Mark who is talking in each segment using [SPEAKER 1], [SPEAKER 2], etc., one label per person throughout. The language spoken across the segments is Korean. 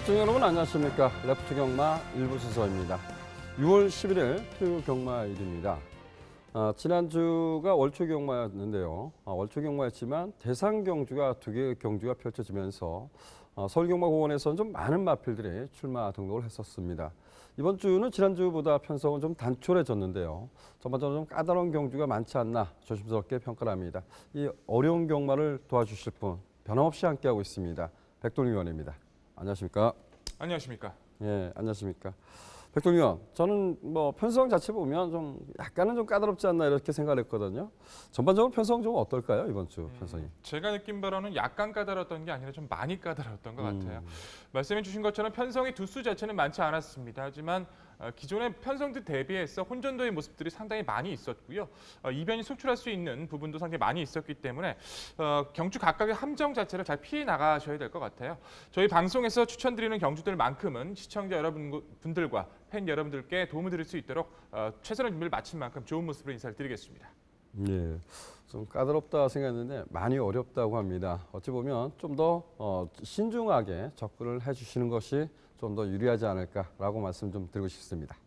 [SPEAKER 1] 시청자 여러분 안녕하십니까. 레프트 경마 일부 순서입니다. 6월 11일 토요일 경마일입니다. 지난주가 월초 경마였는데요. 월초 경마였지만 대상 경주가 두 개의 경주가 펼쳐지면서 서울경마공원에서는 좀 많은 마필들이 출마 등록을 했었습니다. 이번 주는 지난주보다 편성은 좀 단촐해졌는데요. 전반적으로 좀 까다로운 경주가 많지 않나 조심스럽게 평가를 합니다. 이 어려운 경마를 도와주실 분 변함없이 함께하고 있습니다. 백돌 의원입니다. 안녕하십니까?
[SPEAKER 2] 안녕하십니까?
[SPEAKER 1] 예, 안녕하십니까? 백돌 의원, 저는 뭐 편성 자체 보면 좀 약간은 좀 까다롭지 않나 이렇게 생각했거든요. 전반적으로 편성 좀 어떨까요, 이번 주 편성이?
[SPEAKER 2] 제가 느낀 바로는 약간 까다로웠던 게 아니라 좀 많이 까다로웠던 것 같아요. 말씀해 주신 것처럼 편성의 두수 자체는 많지 않았습니다. 하지만 기존의 편성들 대비해서 혼전도의 모습들이 상당히 많이 있었고요. 이변이 속출할 수 있는 부분도 상당히 많이 있었기 때문에 경주 각각의 함정 자체를 잘 피해 나가셔야 될 것 같아요. 저희 방송에서 추천드리는 경주들만큼은 시청자 여러분들과 팬 여러분들께 도움을 드릴 수 있도록 최선의 준비를 마친 만큼 좋은 모습으로 인사를 드리겠습니다.
[SPEAKER 1] 예, 좀 까다롭다 생각했는데 많이 어렵다고 합니다. 어찌 보면 좀 더 신중하게 접근을 해주시는 것이 좀 더 유리하지 않을까라고 말씀 좀 드리고 싶습니다.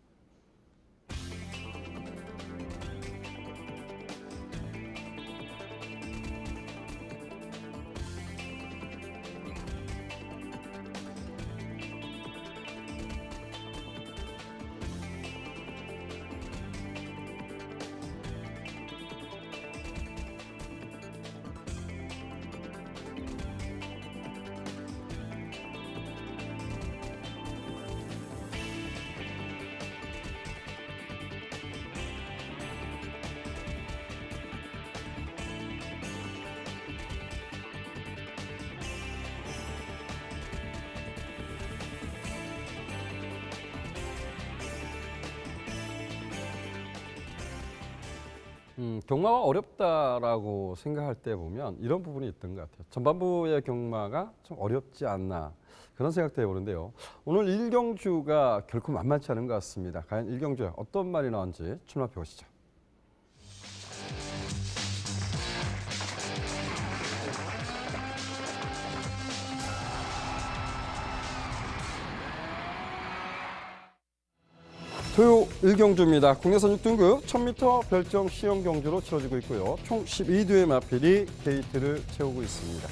[SPEAKER 1] 경마가 어렵다라고 생각할 때 보면 이런 부분이 있던 것 같아요. 전반부의 경마가 좀 어렵지 않나 그런 생각도 해보는데요. 오늘 1경주가 결코 만만치 않은 것 같습니다. 과연 1경주에 어떤 말이 나온지 출마해 보시죠. 토요 1경주입니다. 국내선 6등급 1000m 별정 시험 경주로 치러지고 있고요. 총 12두의 마필이 게이트를 채우고 있습니다.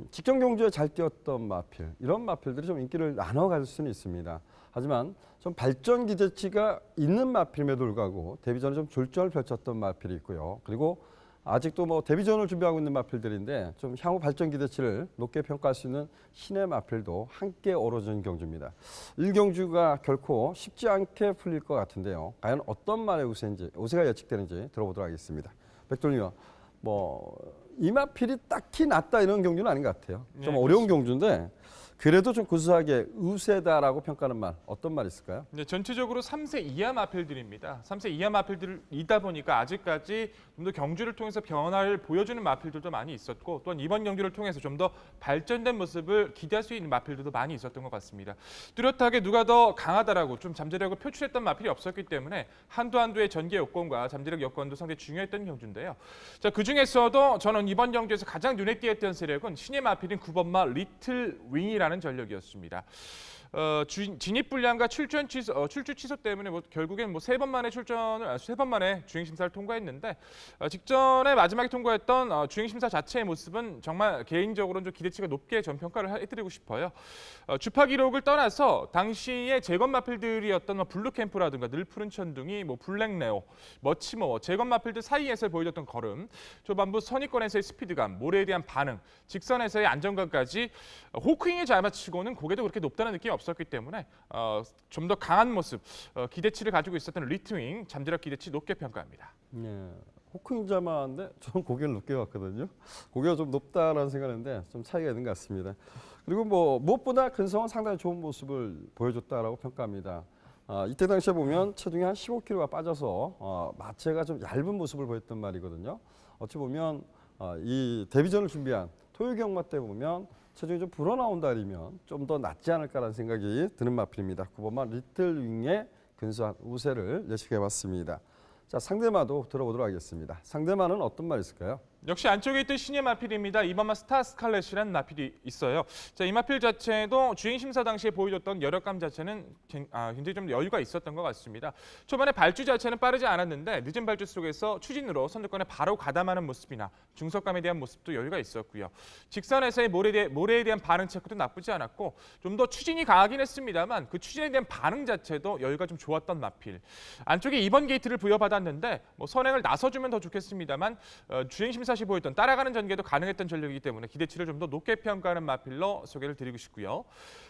[SPEAKER 1] 직전 경주에 잘 뛰었던 마필, 이런 마필들이 좀 인기를 나눠 가질 수는 있습니다. 하지만 좀 발전 기대치가 있는 마필임에도 불구하고 데뷔전에 좀 졸전을 펼쳤던 마필이 있고요. 그리고 아직도 뭐 데뷔전을 준비하고 있는 마필들인데 좀 향후 발전 기대치를 높게 평가할 수 있는 신의 마필도 함께 어우러진 경주입니다. 1경주가 결코 쉽지 않게 풀릴 것 같은데요. 과연 어떤 말의 우세가 예측되는지 들어보도록 하겠습니다. 백돌 의원, 이 마필이 딱히 낫다 이런 경주는 아닌 것 같아요. 좀 어려운 경주인데 그래도 좀 구수하게 우세다라고 평가하는 말, 어떤 말이 있을까요?
[SPEAKER 2] 네, 전체적으로 3세 이하 마필들입니다. 3세 이하 마필들이다 보니까 아직까지 좀 더 경주를 통해서 변화를 보여주는 마필들도 많이 있었고 또한 이번 경주를 통해서 좀 더 발전된 모습을 기대할 수 있는 마필들도 많이 있었던 것 같습니다. 뚜렷하게 누가 더 강하다라고 좀 잠재력을 표출했던 마필이 없었기 때문에 한두의 전개 여건과 잠재력 여건도 상당히 중요했던 경주인데요. 자, 그중에서도 저는 이번 경주에서 가장 눈에 띄었던 세력은 신의 마필인 9번마 리틀 윙이라는 전력이었습니다. 진입 불량과 출주 취소 때문에 결국엔 3번 만에 주행 심사를 통과했는데 직전에 마지막에 통과했던 주행 심사 자체의 모습은 정말 개인적으로는 좀 기대치가 높게 전 평가를 해드리고 싶어요. 주파 기록을 떠나서 당시의 재건 마필들이었던 블루캠프라든가 늘푸른 천둥이 블랙레오, 머치모어 재건 마필들 사이에서 보여줬던 걸음, 초반부 선입권에서의 스피드감, 모래에 대한 반응, 직선에서의 안정감까지 호크윙에 잘 맞추고는 고개도 그렇게 높다는 느낌이 없었기 때문에 좀 더 강한 모습, 기대치를 가지고 있었던 리트윙, 잠재력 기대치 높게 평가합니다.
[SPEAKER 1] 네, 호크윙 자마인데 저는 고개를 높게 봤거든요. 고개가 좀 높다라는 생각했는데 좀 차이가 있는 것 같습니다. 그리고 무엇보다 근성은 상당히 좋은 모습을 보여줬다라고 평가합니다. 이때 당시에 보면 체중이 한 15kg가 빠져서 마체가 좀 얇은 모습을 보였던 말이거든요. 어찌 보면 이 데뷔전을 준비한 토요 경마 때 보면 체중이 좀 불어나온다 아니면 좀 더 낫지 않을까라는 생각이 드는 마필입니다. 9번마 리틀 윙의 근소한 우세를 예측해봤습니다. 자, 상대마도 들어보도록 하겠습니다. 상대마는 어떤 말이 있을까요?
[SPEAKER 2] 역시 안쪽에 있던 신예 마필입니다. 이번만 스타 스칼렛이라는 마필이 있어요. 자, 이 마필 자체도 주행 심사 당시에 보여줬던 여력감 자체는 굉장히 좀 여유가 있었던 것 같습니다. 초반에 발주 자체는 빠르지 않았는데 늦은 발주 속에서 추진으로 선두권에 바로 가담하는 모습이나 중속감에 대한 모습도 여유가 있었고요. 직선에서의 모래에 대한 반응 체크도 나쁘지 않았고 좀 더 추진이 강하긴 했습니다만 그 추진에 대한 반응 자체도 여유가 좀 좋았던 마필. 안쪽에 2번 게이트를 부여받았는데 뭐 선행을 나서주면 더 좋겠습니다만 주행 심사 시 보였던 따라가는 전개도 가능했던 전력이기 때문에 기대치를 좀 더 높게 평가하는 마필로 소개를 드리고 싶고요.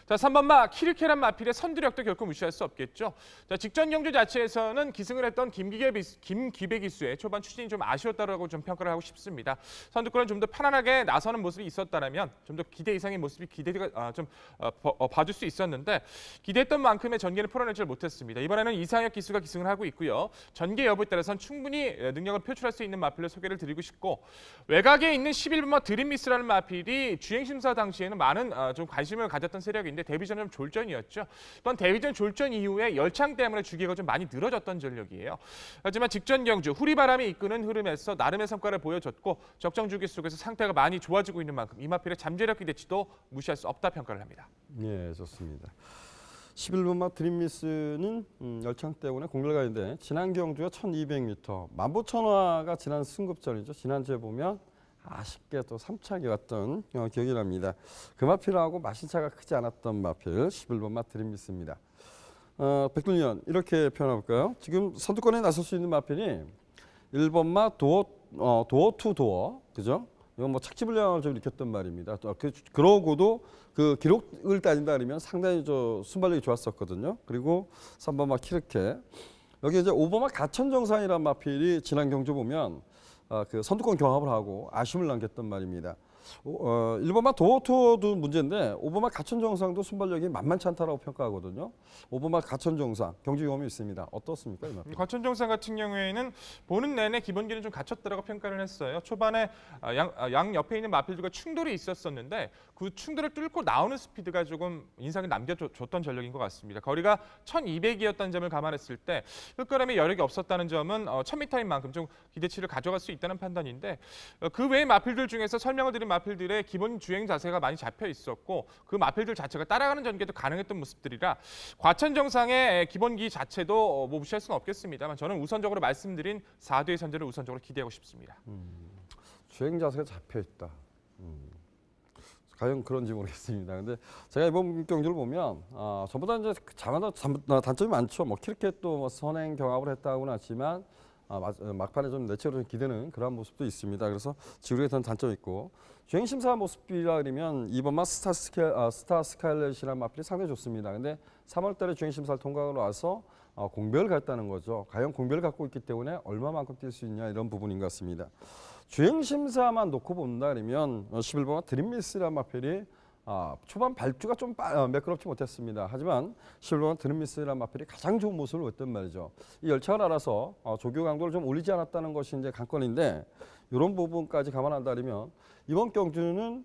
[SPEAKER 2] 자, 3번 마 키르케란 마필의 선두력도 결코 무시할 수 없겠죠. 자, 직전 경주 자체에서는 기승을 했던 김기배 기수의 초반 추진이 좀 아쉬웠다라고 좀 평가를 하고 싶습니다. 선두권을 좀 더 편안하게 나서는 모습이 있었다면 좀 더 기대 이상의 모습이 기대가 봐줄 수 있었는데 기대했던 만큼의 전개를 풀어내지 못했습니다. 이번에는 이상혁 기수가 기승을 하고 있고요. 전개 여부에 따라서는 충분히 능력을 표출할 수 있는 마필로 소개를 드리고 싶고 외곽에 있는 11번마 드림미스라는 마필이 주행 심사 당시에는 많은 좀 관심을 가졌던 세력인데 데뷔전은 좀 졸전이었죠. 또한 데뷔전 졸전 이후에 열창 때문에 주기가 좀 많이 늘어졌던 전력이에요. 하지만 직전 경주 후리바람이 이끄는 흐름에서 나름의 성과를 보여줬고 적정 주기 속에서 상태가 많이 좋아지고 있는 만큼 이 마필의 잠재력 기대치도 무시할 수 없다 평가를 합니다.
[SPEAKER 1] 예, 좋습니다. 11번마 드림미스는 열창 때문에 공별 가는데 지난 경주가 1200m, 만보천화가 지난 승급전이죠. 지난주에 보면 아쉽게 또 3차기 왔던 기억이 납니다. 그 마필하고 마신차가 크지 않았던 마필 11번마 드림미스입니다. 백돌년 이렇게 표현해볼까요? 지금 선두권에 나설 수 있는 마필이 1번마 도어 투 도어, 그죠? 이건 뭐 착지불량을 좀 일으켰던 말입니다. 그러고도 그 기록을 따진다 그러면 상당히 순발력이 좋았었거든요. 그리고 3번마 키르케. 여기 이제 5번마 가천정상이라는 마필이 지난 경주 보면 그 선두권 경합을 하고 아쉬움을 남겼던 말입니다. 1번마 도어투어도 문제인데 5번마 가천정상도 순발력이 만만치 않다라고 평가하거든요. 5번마 가천정상 경주 경험이 있습니다. 어떻습니까? 이 마필?
[SPEAKER 2] 가천정상 같은 경우에는 보는 내내 기본기는 좀 갖췄다라고 평가를 했어요. 초반에 양 옆에 있는 마필들과 충돌이 있었었는데 그 충돌을 뚫고 나오는 스피드가 조금 인상을 남겨줬던 전력인 것 같습니다. 거리가 1200이었던 점을 감안했을 때 흙걸음에 여력이 없었다는 점은 1000m인 만큼 좀 기대치를 가져갈 수 있다는 판단인데 그 외의 마필들 중에서 설명을 드린 마필들의 기본 주행 자세가 많이 잡혀 있었고 그 마필들 자체가 따라가는 전개도 가능했던 모습들이라 과천 정상의 기본기 자체도 뭐 무시할 수는 없겠습니다만 저는 우선적으로 말씀드린 4대의 선제를 우선적으로 기대하고 싶습니다.
[SPEAKER 1] 주행 자세가 잡혀 있다. 과연 그런지 모르겠습니다. 근데 제가 이번 경주를 보면 전부 다 이제 단점이 많죠. 뭐 키르켓도 뭐 선행 경합을 했다고는 하지만 막판에 좀 내체로 기대는 그런 모습도 있습니다. 그래서 지구력에 더 단점이 있고 주행 심사 모습이라 그러면 2번마 스타 스카일렛이라는 마필이 상당히 좋습니다. 근데 3월달에 주행 심사를 통과하고 나서 공별을 갔다는 거죠. 과연 공별을 갖고 있기 때문에 얼마만큼 뛸 수 있냐 이런 부분인 것 같습니다. 주행 심사만 놓고 본다 그러면 11번마 드림미스라는 마필이 초반 발주가 좀 매끄럽지 못했습니다. 하지만 11번마 드림미스라는 마필이 가장 좋은 모습을 보였단 말이죠. 이 열차를 알아서 조교 강도를 좀 올리지 않았다는 것이 이제 관건인데 이런 부분까지 감안한다면 이번 경주는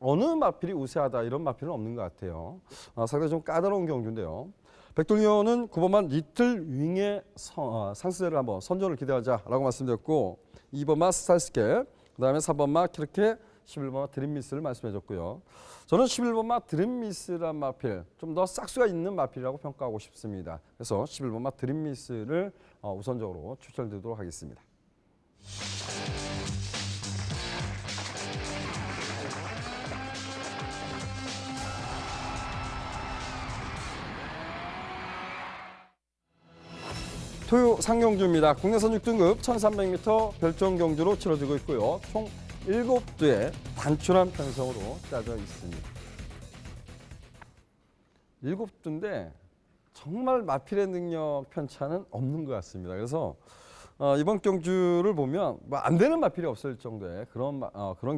[SPEAKER 1] 어느 마필이 우세하다 이런 마필은 없는 것 같아요. 상당히 좀 까다로운 경주인데요. 백돌리오는 9번만 리틀 윙의 상승세를 한번 선전을 기대하자라고 말씀드렸고 2번마 스타스케, 그다음에 3번마 키르케, 11번마 드림미스를 말씀해줬고요. 저는 11번마 드림미스란 마필 좀 더 싹수가 있는 마필이라고 평가하고 싶습니다. 그래서 11번마 드림미스를 우선적으로 추천드리도록 하겠습니다. 토요 상경주입니다. 국내선 6등급 1300m 별정 경주로 치러지고 있고요. 총 7대의 단출한 편성으로 짜져 있습니다. 7대인데 정말 마필의 능력 편차는 없는 것 같습니다. 그래서 이번 경주를 보면 뭐 안 되는 마필이 없을 정도의 그런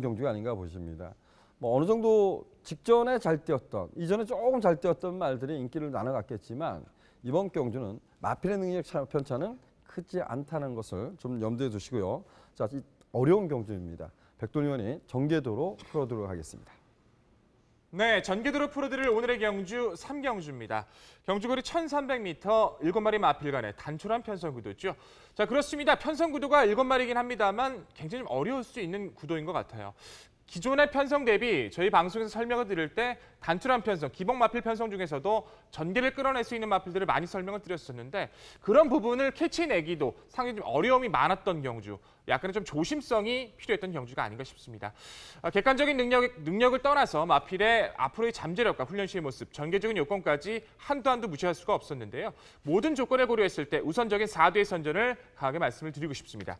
[SPEAKER 1] 경주가 아닌가 보십니다. 뭐 어느 정도 직전에 잘 뛰었던, 이전에 조금 잘 뛰었던 말들이 인기를 나눠갔겠지만 이번 경주는 마필의 능력 편차는 크지 않다는 것을 좀 염두에 두시고요. 자, 이 어려운 경주입니다. 백돌 의원이 전개도로 풀어드리도록 하겠습니다.
[SPEAKER 2] 네, 전기도로 풀어드릴 오늘의 경주 3경주입니다. 경주거리 1300m 7마리 마필 간의 단촐한 편성 구도죠. 자, 그렇습니다. 편성 구도가 7마리긴 합니다만 굉장히 좀 어려울 수 있는 구도인 것 같아요. 기존의 편성 대비 저희 방송에서 설명을 드릴 때 단촐한 편성, 기본 마필 편성 중에서도 전개를 끌어낼 수 있는 마필들을 많이 설명을 드렸었는데 그런 부분을 캐치내기도 상당히 좀 어려움이 많았던 경주, 약간의 좀 조심성이 필요했던 경주가 아닌가 싶습니다. 객관적인 능력을 떠나서 마필의 앞으로의 잠재력과 훈련 시의 모습, 전개적인 요건까지 한도 무시할 수가 없었는데요. 모든 조건을 고려했을 때 우선적인 4두의 선전을 강하게 말씀을 드리고 싶습니다.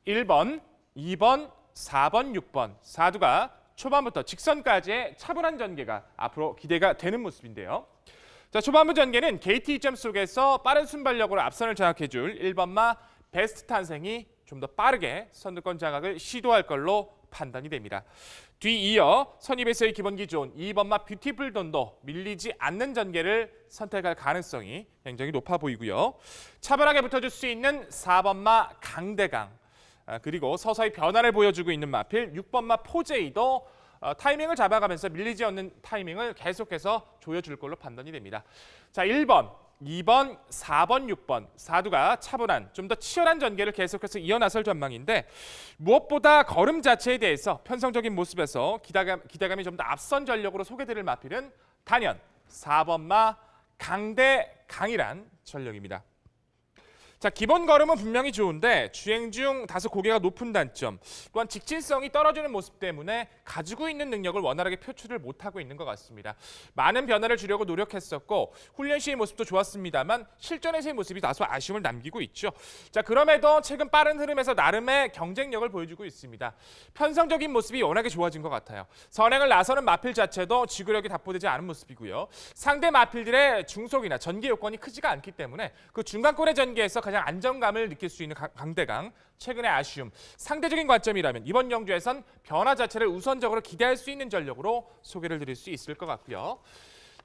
[SPEAKER 2] 1번, 2번, 4번, 6번, 4두가 초반부터 직선까지의 차분한 전개가 앞으로 기대가 되는 모습인데요. 자, 초반부 전개는 게이트 2점 속에서 빠른 순발력으로 앞선을 장악해줄 1번마 베스트 탄생이 좀 더 빠르게 선두권 장악을 시도할 걸로 판단이 됩니다. 뒤이어 선입에서의 기본기 좋은 2번마 뷰티풀 돈도 밀리지 않는 전개를 선택할 가능성이 굉장히 높아 보이고요. 차분하게 붙어줄 수 있는 4번마 강대강, 그리고 서서히 변화를 보여주고 있는 마필 6번마 포제이도 타이밍을 잡아가면서 밀리지 않는 타이밍을 계속해서 조여줄 걸로 판단이 됩니다. 자, 1번, 2번, 4번, 6번, 4두가 차분한 좀 더 치열한 전개를 계속해서 이어나설 전망인데 무엇보다 걸음 자체에 대해서 편성적인 모습에서 기대감이 좀 더 앞선 전력으로 소개드릴 마필은 단연 4번마 강대강이란 전력입니다. 자, 기본 걸음은 분명히 좋은데 주행 중 다소 고개가 높은 단점, 또한 직진성이 떨어지는 모습 때문에 가지고 있는 능력을 원활하게 표출을 못하고 있는 것 같습니다. 많은 변화를 주려고 노력했었고 훈련 시의 모습도 좋았습니다만 실전에서의 모습이 다소 아쉬움을 남기고 있죠. 자, 그럼에도 최근 빠른 흐름에서 나름의 경쟁력을 보여주고 있습니다. 편성적인 모습이 워낙에 좋아진 것 같아요. 선행을 나서는 마필 자체도 지구력이 답보되지 않은 모습이고요. 상대 마필들의 중속이나 전개 요건이 크지가 않기 때문에 그 중간권의 전개에서 가장 안정감을 느낄 수 있는 강대강, 최근의 아쉬움, 상대적인 관점이라면 이번 경주에선 변화 자체를 우선적으로 기대할 수 있는 전력으로 소개를 드릴 수 있을 것 같고요.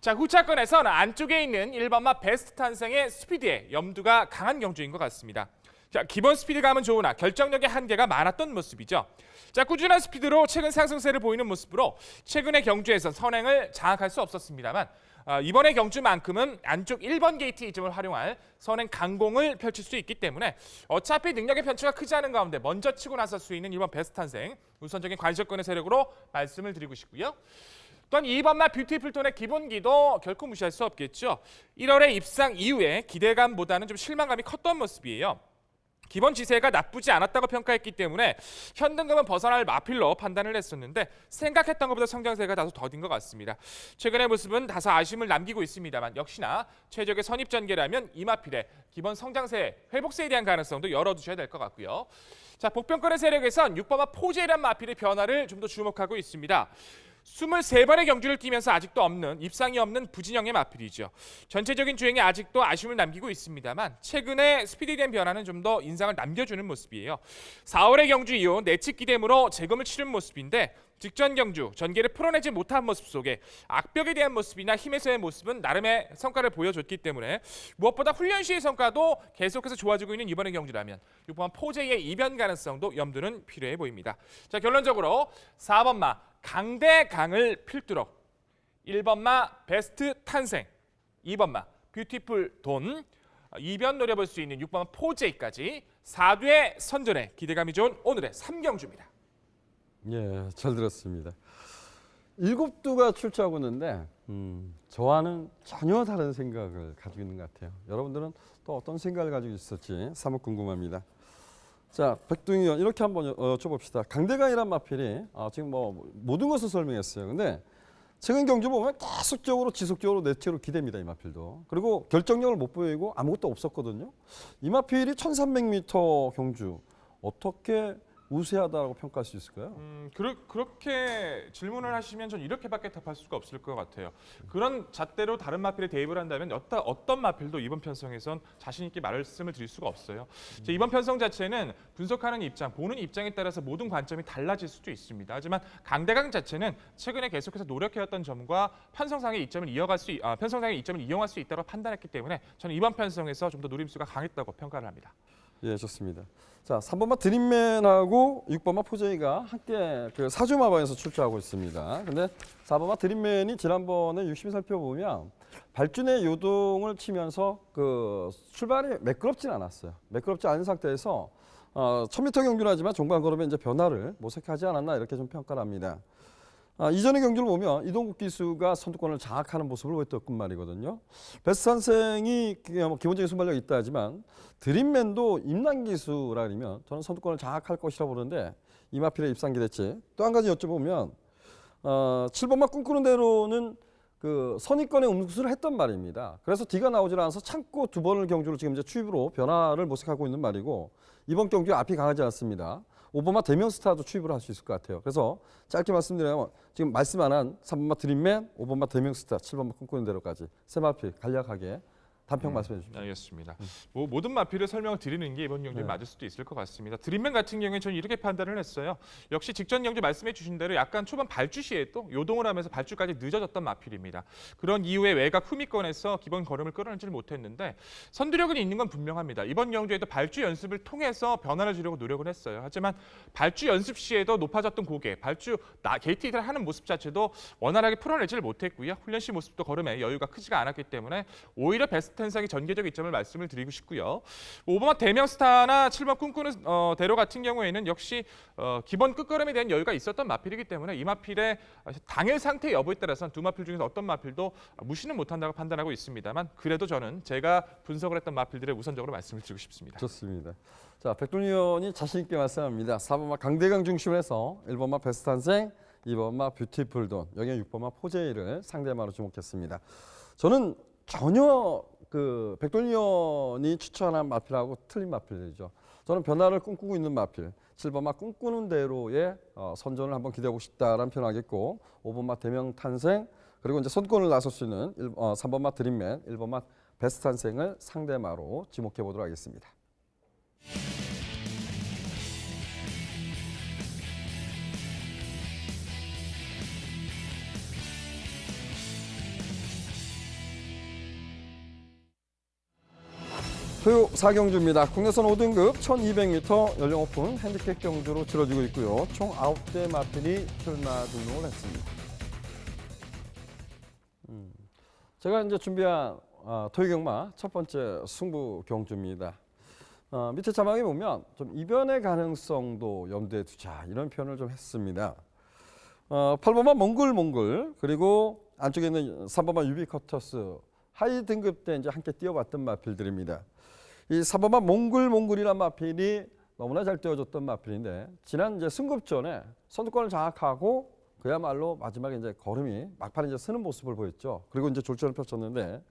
[SPEAKER 2] 자, 후차권에서는 안쪽에 있는 1번마 베스트 탄생의 스피드에 염두가 강한 경주인 것 같습니다. 자, 기본 스피드감은 좋으나 결정력의 한계가 많았던 모습이죠. 자, 꾸준한 스피드로 최근 상승세를 보이는 모습으로 최근의 경주에선 선행을 장악할 수 없었습니다만 이번의 경주만큼은 안쪽 1번 게이트 이점을 활용할 선행 강공을 펼칠 수 있기 때문에 어차피 능력의 편차가 크지 않은 가운데 먼저 치고 나설 수 있는 2번 베스트 탄생, 우선적인 관심권의 세력으로 말씀을 드리고 싶고요. 또한 2번마 뷰티풀 톤의 기본기도 결코 무시할 수 없겠죠. 1월에 입상 이후에 기대감보다는 좀 실망감이 컸던 모습이에요. 기본 지세가 나쁘지 않았다고 평가했기 때문에 현등급은 벗어날 마필로 판단을 했었는데 생각했던 것보다 성장세가 다소 더딘 것 같습니다. 최근의 모습은 다소 아쉬움을 남기고 있습니다만 역시나 최적의 선입 전개라면 이 마필의 기본 성장세, 회복세에 대한 가능성도 열어두셔야 될 것 같고요. 자, 복병권의 세력에선 6번마 포제이란 마필의 변화를 좀 더 주목하고 있습니다. 23번의 경주를 뛰면서 아직도 없는, 입상이 없는 부진영의 마필이죠. 전체적인 주행에 아직도 아쉬움을 남기고 있습니다만 최근에 스피드에 대한 변화는 좀 더 인상을 남겨주는 모습이에요. 4월의 경주 이후 내측 기대으로 재검을 치른 모습인데 직전 경주 전개를 풀어내지 못한 모습 속에 악벽에 대한 모습이나 힘에서의 모습은 나름의 성과를 보여줬기 때문에 무엇보다 훈련 시의 성과도 계속해서 좋아지고 있는 이번의 경주라면 6번 포제이의 이변 가능성도 염두는 필요해 보입니다. 자, 결론적으로 4번마 강대강을 필두로 1번마 베스트 탄생, 2번마 뷰티풀 돈, 이변 노려볼 수 있는 6번 포제이까지 4두의 선전에 기대감이 좋은 오늘의 3경주입니다.
[SPEAKER 1] 예, 잘 들었습니다. 7두가 출제하고 있는데 저와는 전혀 다른 생각을 가지고 있는 것 같아요. 여러분들은 또 어떤 생각을 가지고 있을지 사뭇 궁금합니다. 자, 백둥이 의원 이렇게 한번 여쭤봅시다. 강대강이란 마필이 지금 뭐 모든 것을 설명했어요. 근데 최근 경주 보면 계속적으로 지속적으로 내체로 기대입니다. 이 마필도. 그리고 결정력을 못 보이고 아무것도 없었거든요. 이 마필이 1300m 경주 어떻게 우세하다고 평가할 수 있을까요?
[SPEAKER 2] 그렇게 질문을 하시면 전 이렇게밖에 답할 수가 없을 것 같아요. 그런 잣대로 다른 마필에 대입을 한다면 어떤 마필도 이번 편성에선 자신 있게 말씀을 드릴 수가 없어요. 이번 편성 자체는 분석하는 입장, 보는 입장에 따라서 모든 관점이 달라질 수도 있습니다. 하지만 강대강 자체는 최근에 계속해서 노력해왔던 점과 편성상의 이점을 편성상의 이점을 이용할 수 있다고 판단했기 때문에 저는 이번 편성에서 좀 더 노림수가 강했다고 평가를 합니다.
[SPEAKER 1] 예, 좋습니다. 자, 3번마 드림맨하고 6번마 포제이가 함께 그 사주마방에서 출제하고 있습니다. 근데 4번마 드림맨이 지난번에 유심히 살펴보면 발준의 요동을 치면서 그 출발이 매끄럽진 않았어요. 매끄럽지 않은 상태에서 1000m 경주를 하지만 종반 걸음에 이제 변화를 모색하지 않았나 이렇게 좀 평가를 합니다. 이전의 경주를 보면 이동국 기수가 선두권을 장악하는 모습을 보였던 말이거든요. 베스트 선생이 기본적인 순발력이 있다 하지만 드림맨도 임난 기수라면 저는 선두권을 장악할 것이라고 보는데 이 마필의 입상 기대치. 또 한 가지 여쭤보면 7번마 꿈꾸는 대로는 그 선입권의 음수를 했던 말입니다. 그래서 D가 나오질 않아서 참고 두 번을 경주를 지금 이제 추입으로 변화를 모색하고 있는 말이고 이번 경주 앞이 강하지 않습니다. 5번마 대명스타도 추입을 할 수 있을 것 같아요. 그래서 짧게 말씀드리면 지금 말씀 안 한 3번마 드림맨, 5번마 대명스타, 7번마 꿈꾸는 대로까지 세 마필 간략하게 단평 말씀해 주십시오.
[SPEAKER 2] 알겠습니다. 뭐 모든 마필을 설명을 드리는 게 이번 경주에 맞을 수도 있을 것 같습니다. 드림맨 같은 경우에 저는 이렇게 판단을 했어요. 역시 직전 경주 말씀해 주신 대로 약간 초반 발주 시에 또 요동을 하면서 발주까지 늦어졌던 마필입니다. 그런 이후에 외곽 후미권에서 기본 걸음을 끌어내지를 못했는데 선두력은 있는 건 분명합니다. 이번 경주에도 발주 연습을 통해서 변화를 주려고 노력을 했어요. 하지만 발주 연습 시에도 높아졌던 고개, 발주 게이트를 하는 모습 자체도 원활하게 풀어내지를 못했고요. 훈련 시 모습도 걸음에 여유가 크지가 않았기 때문에 오히려 베스트 텐상의 전개적 이점을 말씀을 드리고 싶고요. 5번마 대명스타나 7번 꿈꾸는 대로 같은 경우에는 역시 기본 끝걸음에 대한 여유가 있었던 마필이기 때문에 이 마필의 당일 상태 여부에 따라서는 두 마필 중에서 어떤 마필도 무시는 못한다고 판단하고 있습니다만 그래도 저는 제가 분석을 했던 마필들의 우선적으로 말씀을 드리고 싶습니다.
[SPEAKER 1] 좋습니다. 자, 백돈 의원이 자신 있게 말씀합니다. 4번마 강대강 중심으로 해서 1번마 베스트 탄생, 2번마 뷰티풀 돈, 여기에 6번마 포제이를 상대마로 주목했습니다. 저는 전혀 그 백돈 의원이 추천한 마필하고 틀린 마필이죠. 저는 변화를 꿈꾸고 있는 마필, 7번마 꿈꾸는 대로의 선전을 한번 기대하고 싶다라는 표현하겠고 5번마 대명 탄생 그리고 이제 선권을 나설 수 있는 3번마 드림맨, 1번마 베스트 탄생을 상대마로 지목해 보도록 하겠습니다. 토요 4경주입니다. 국내선 5등급 1200m 연령 오픈 핸디캡 경주로 치러지고 있고요. 총 9대 마필이 출마 등록을 했습니다. 제가 이제 준비한 토요 경마 첫 번째 승부 경주입니다. 밑에 자막에 보면 좀 이변의 가능성도 염두에 두자 이런 표현을 좀 했습니다. 8번마 몽글몽글 그리고 안쪽에 있는 3번마 유비커터스 하이 등급 때 이제 함께 뛰어봤던 마필들입니다. 이 4번마 몽글몽글이란 마필이 너무나 잘 뛰어줬던 마필인데 지난 이제 승급전에 선두권을 장악하고 그야말로 마지막에 이제 걸음이 막판에 이제 쓰는 모습을 보였죠. 그리고 이제 졸전을 펼쳤는데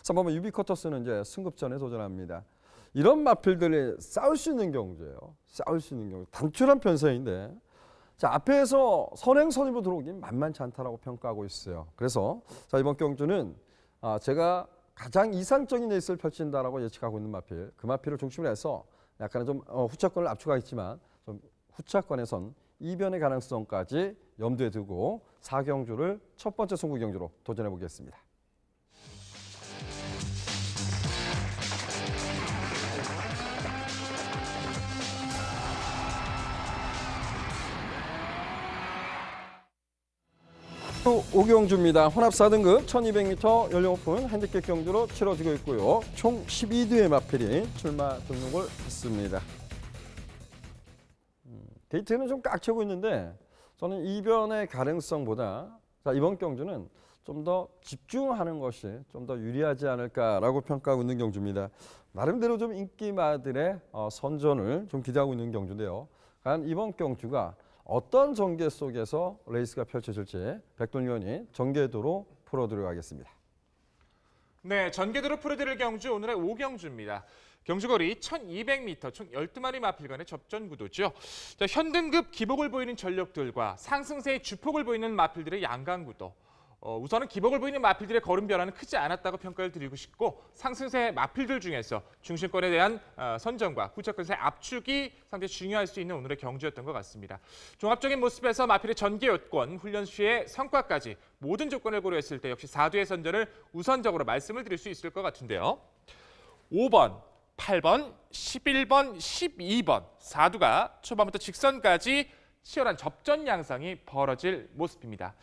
[SPEAKER 1] 3번마 유비커터스는 이제 승급전에 도전합니다. 이런 마필들이 싸울 수 있는 경주예요. 싸울 수 있는 경주. 단출한 편성인데 자, 앞에서 선행선임으로 들어오긴 만만치 않다라고 평가하고 있어요. 그래서 자, 이번 경주는 제가 가장 이상적인 레이스를 펼친다라고 예측하고 있는 마필, 그 마필을 중심으로 해서 약간은 좀 후차권을 압축하겠지만 좀 후차권에선 이변의 가능성까지 염두에 두고 4경주를 첫 번째 승부 경주로 도전해 보겠습니다. 또 5경주입니다. 혼합 4등급 1200m 연령 오픈 핸디캡 경주로 치러지고 있고요. 총 12대의 마필이 출마 등록을 했습니다. 게이트는 좀 꽉 채우고 있는데 저는 이변의 가능성보다 자, 이번 경주는 좀 더 집중하는 것이 좀 더 유리하지 않을까라고 평가하고 있는 경주입니다. 나름대로 좀 인기마들의 선전을 좀 기대하고 있는 경주인데요. 과연 이번 경주가 어떤 전개 속에서 레이스가 펼쳐질지 백돈 의원이 전개도로 풀어드리도록 하겠습니다.
[SPEAKER 2] 네, 전개도로 풀어드릴 경주 오늘의 5경주입니다. 경주거리 1200m, 총 12마리 마필 간의 접전 구도죠. 자, 현등급 기복을 보이는 전력들과 상승세의 주폭을 보이는 마필들의 양강 구도. 우선은 기복을 보이는 마필들의 걸음 변화는 크지 않았다고 평가를 드리고 싶고 상승세 마필들 중에서 중심권에 대한 선전과 후차권에서의 압축이 상당히 중요할 수 있는 오늘의 경주였던 것 같습니다. 종합적인 모습에서 마필의 전개 요건, 훈련 시의 성과까지 모든 조건을 고려했을 때 역시 4두의 선전을 우선적으로 말씀을 드릴 수 있을 것 같은데요. 5번 8번, 11번, 12번 4두가 초반부터 직선까지 치열한 접전 양상이 벌어질 모습입니다.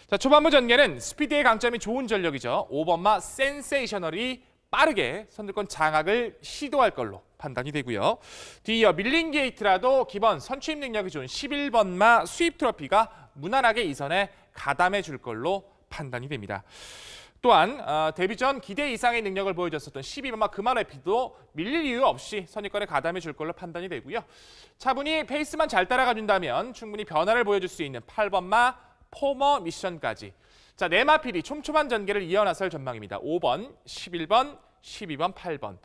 [SPEAKER 2] 자, 초반부 전개는 스피드의 강점이 좋은 전력이죠. 5번마 센세이셔널이 빠르게 선두권 장악을 시도할 걸로 판단이 되고요. 뒤이어 밀린 게이트라도 기본 선취입 능력이 좋은 11번마 스윕 트로피가 무난하게 이선에 가담해 줄 걸로 판단이 됩니다. 또한 데뷔 전 기대 이상의 능력을 보여줬었던 12번마 그마레피도 밀릴 이유 없이 선입권에 가담해 줄 걸로 판단이 되고요. 차분히 페이스만 잘 따라가준다면 충분히 변화를 보여줄 수 있는 8번마 포머 미션까지. 자, 네 마필이 촘촘한 전개를 이어나설 전망입니다. 5번, 11번, 12번, 8번.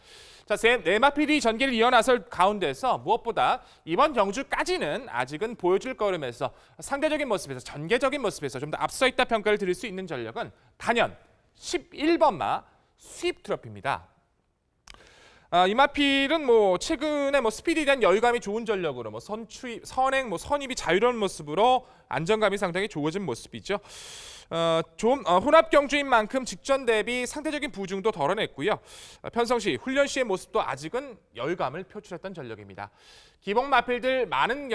[SPEAKER 2] 자, 네 마필이 전개를 이어나설 가운데서 무엇보다 이번 경주까지는 아직은 보여줄 걸음에서 상대적인 모습에서 전개적인 모습에서 좀 더 앞서 있다 평가를 드릴 수 있는 전력은 단연 11번마 스윕 트로피입니다. 이 마필은 최근에 스피드에 대한 여유감이 좋은 전력으로 선행, 선입이 자유로운 모습으로 안정감이 상당히 좋아진 모습이죠. 좀 혼합 경주인 만큼 직전 대비 상대적인 부중도 덜어냈고요. 편성시, 훈련 시의 모습도 아직은 여유감을 표출했던 전력입니다. 기본 마필들 많은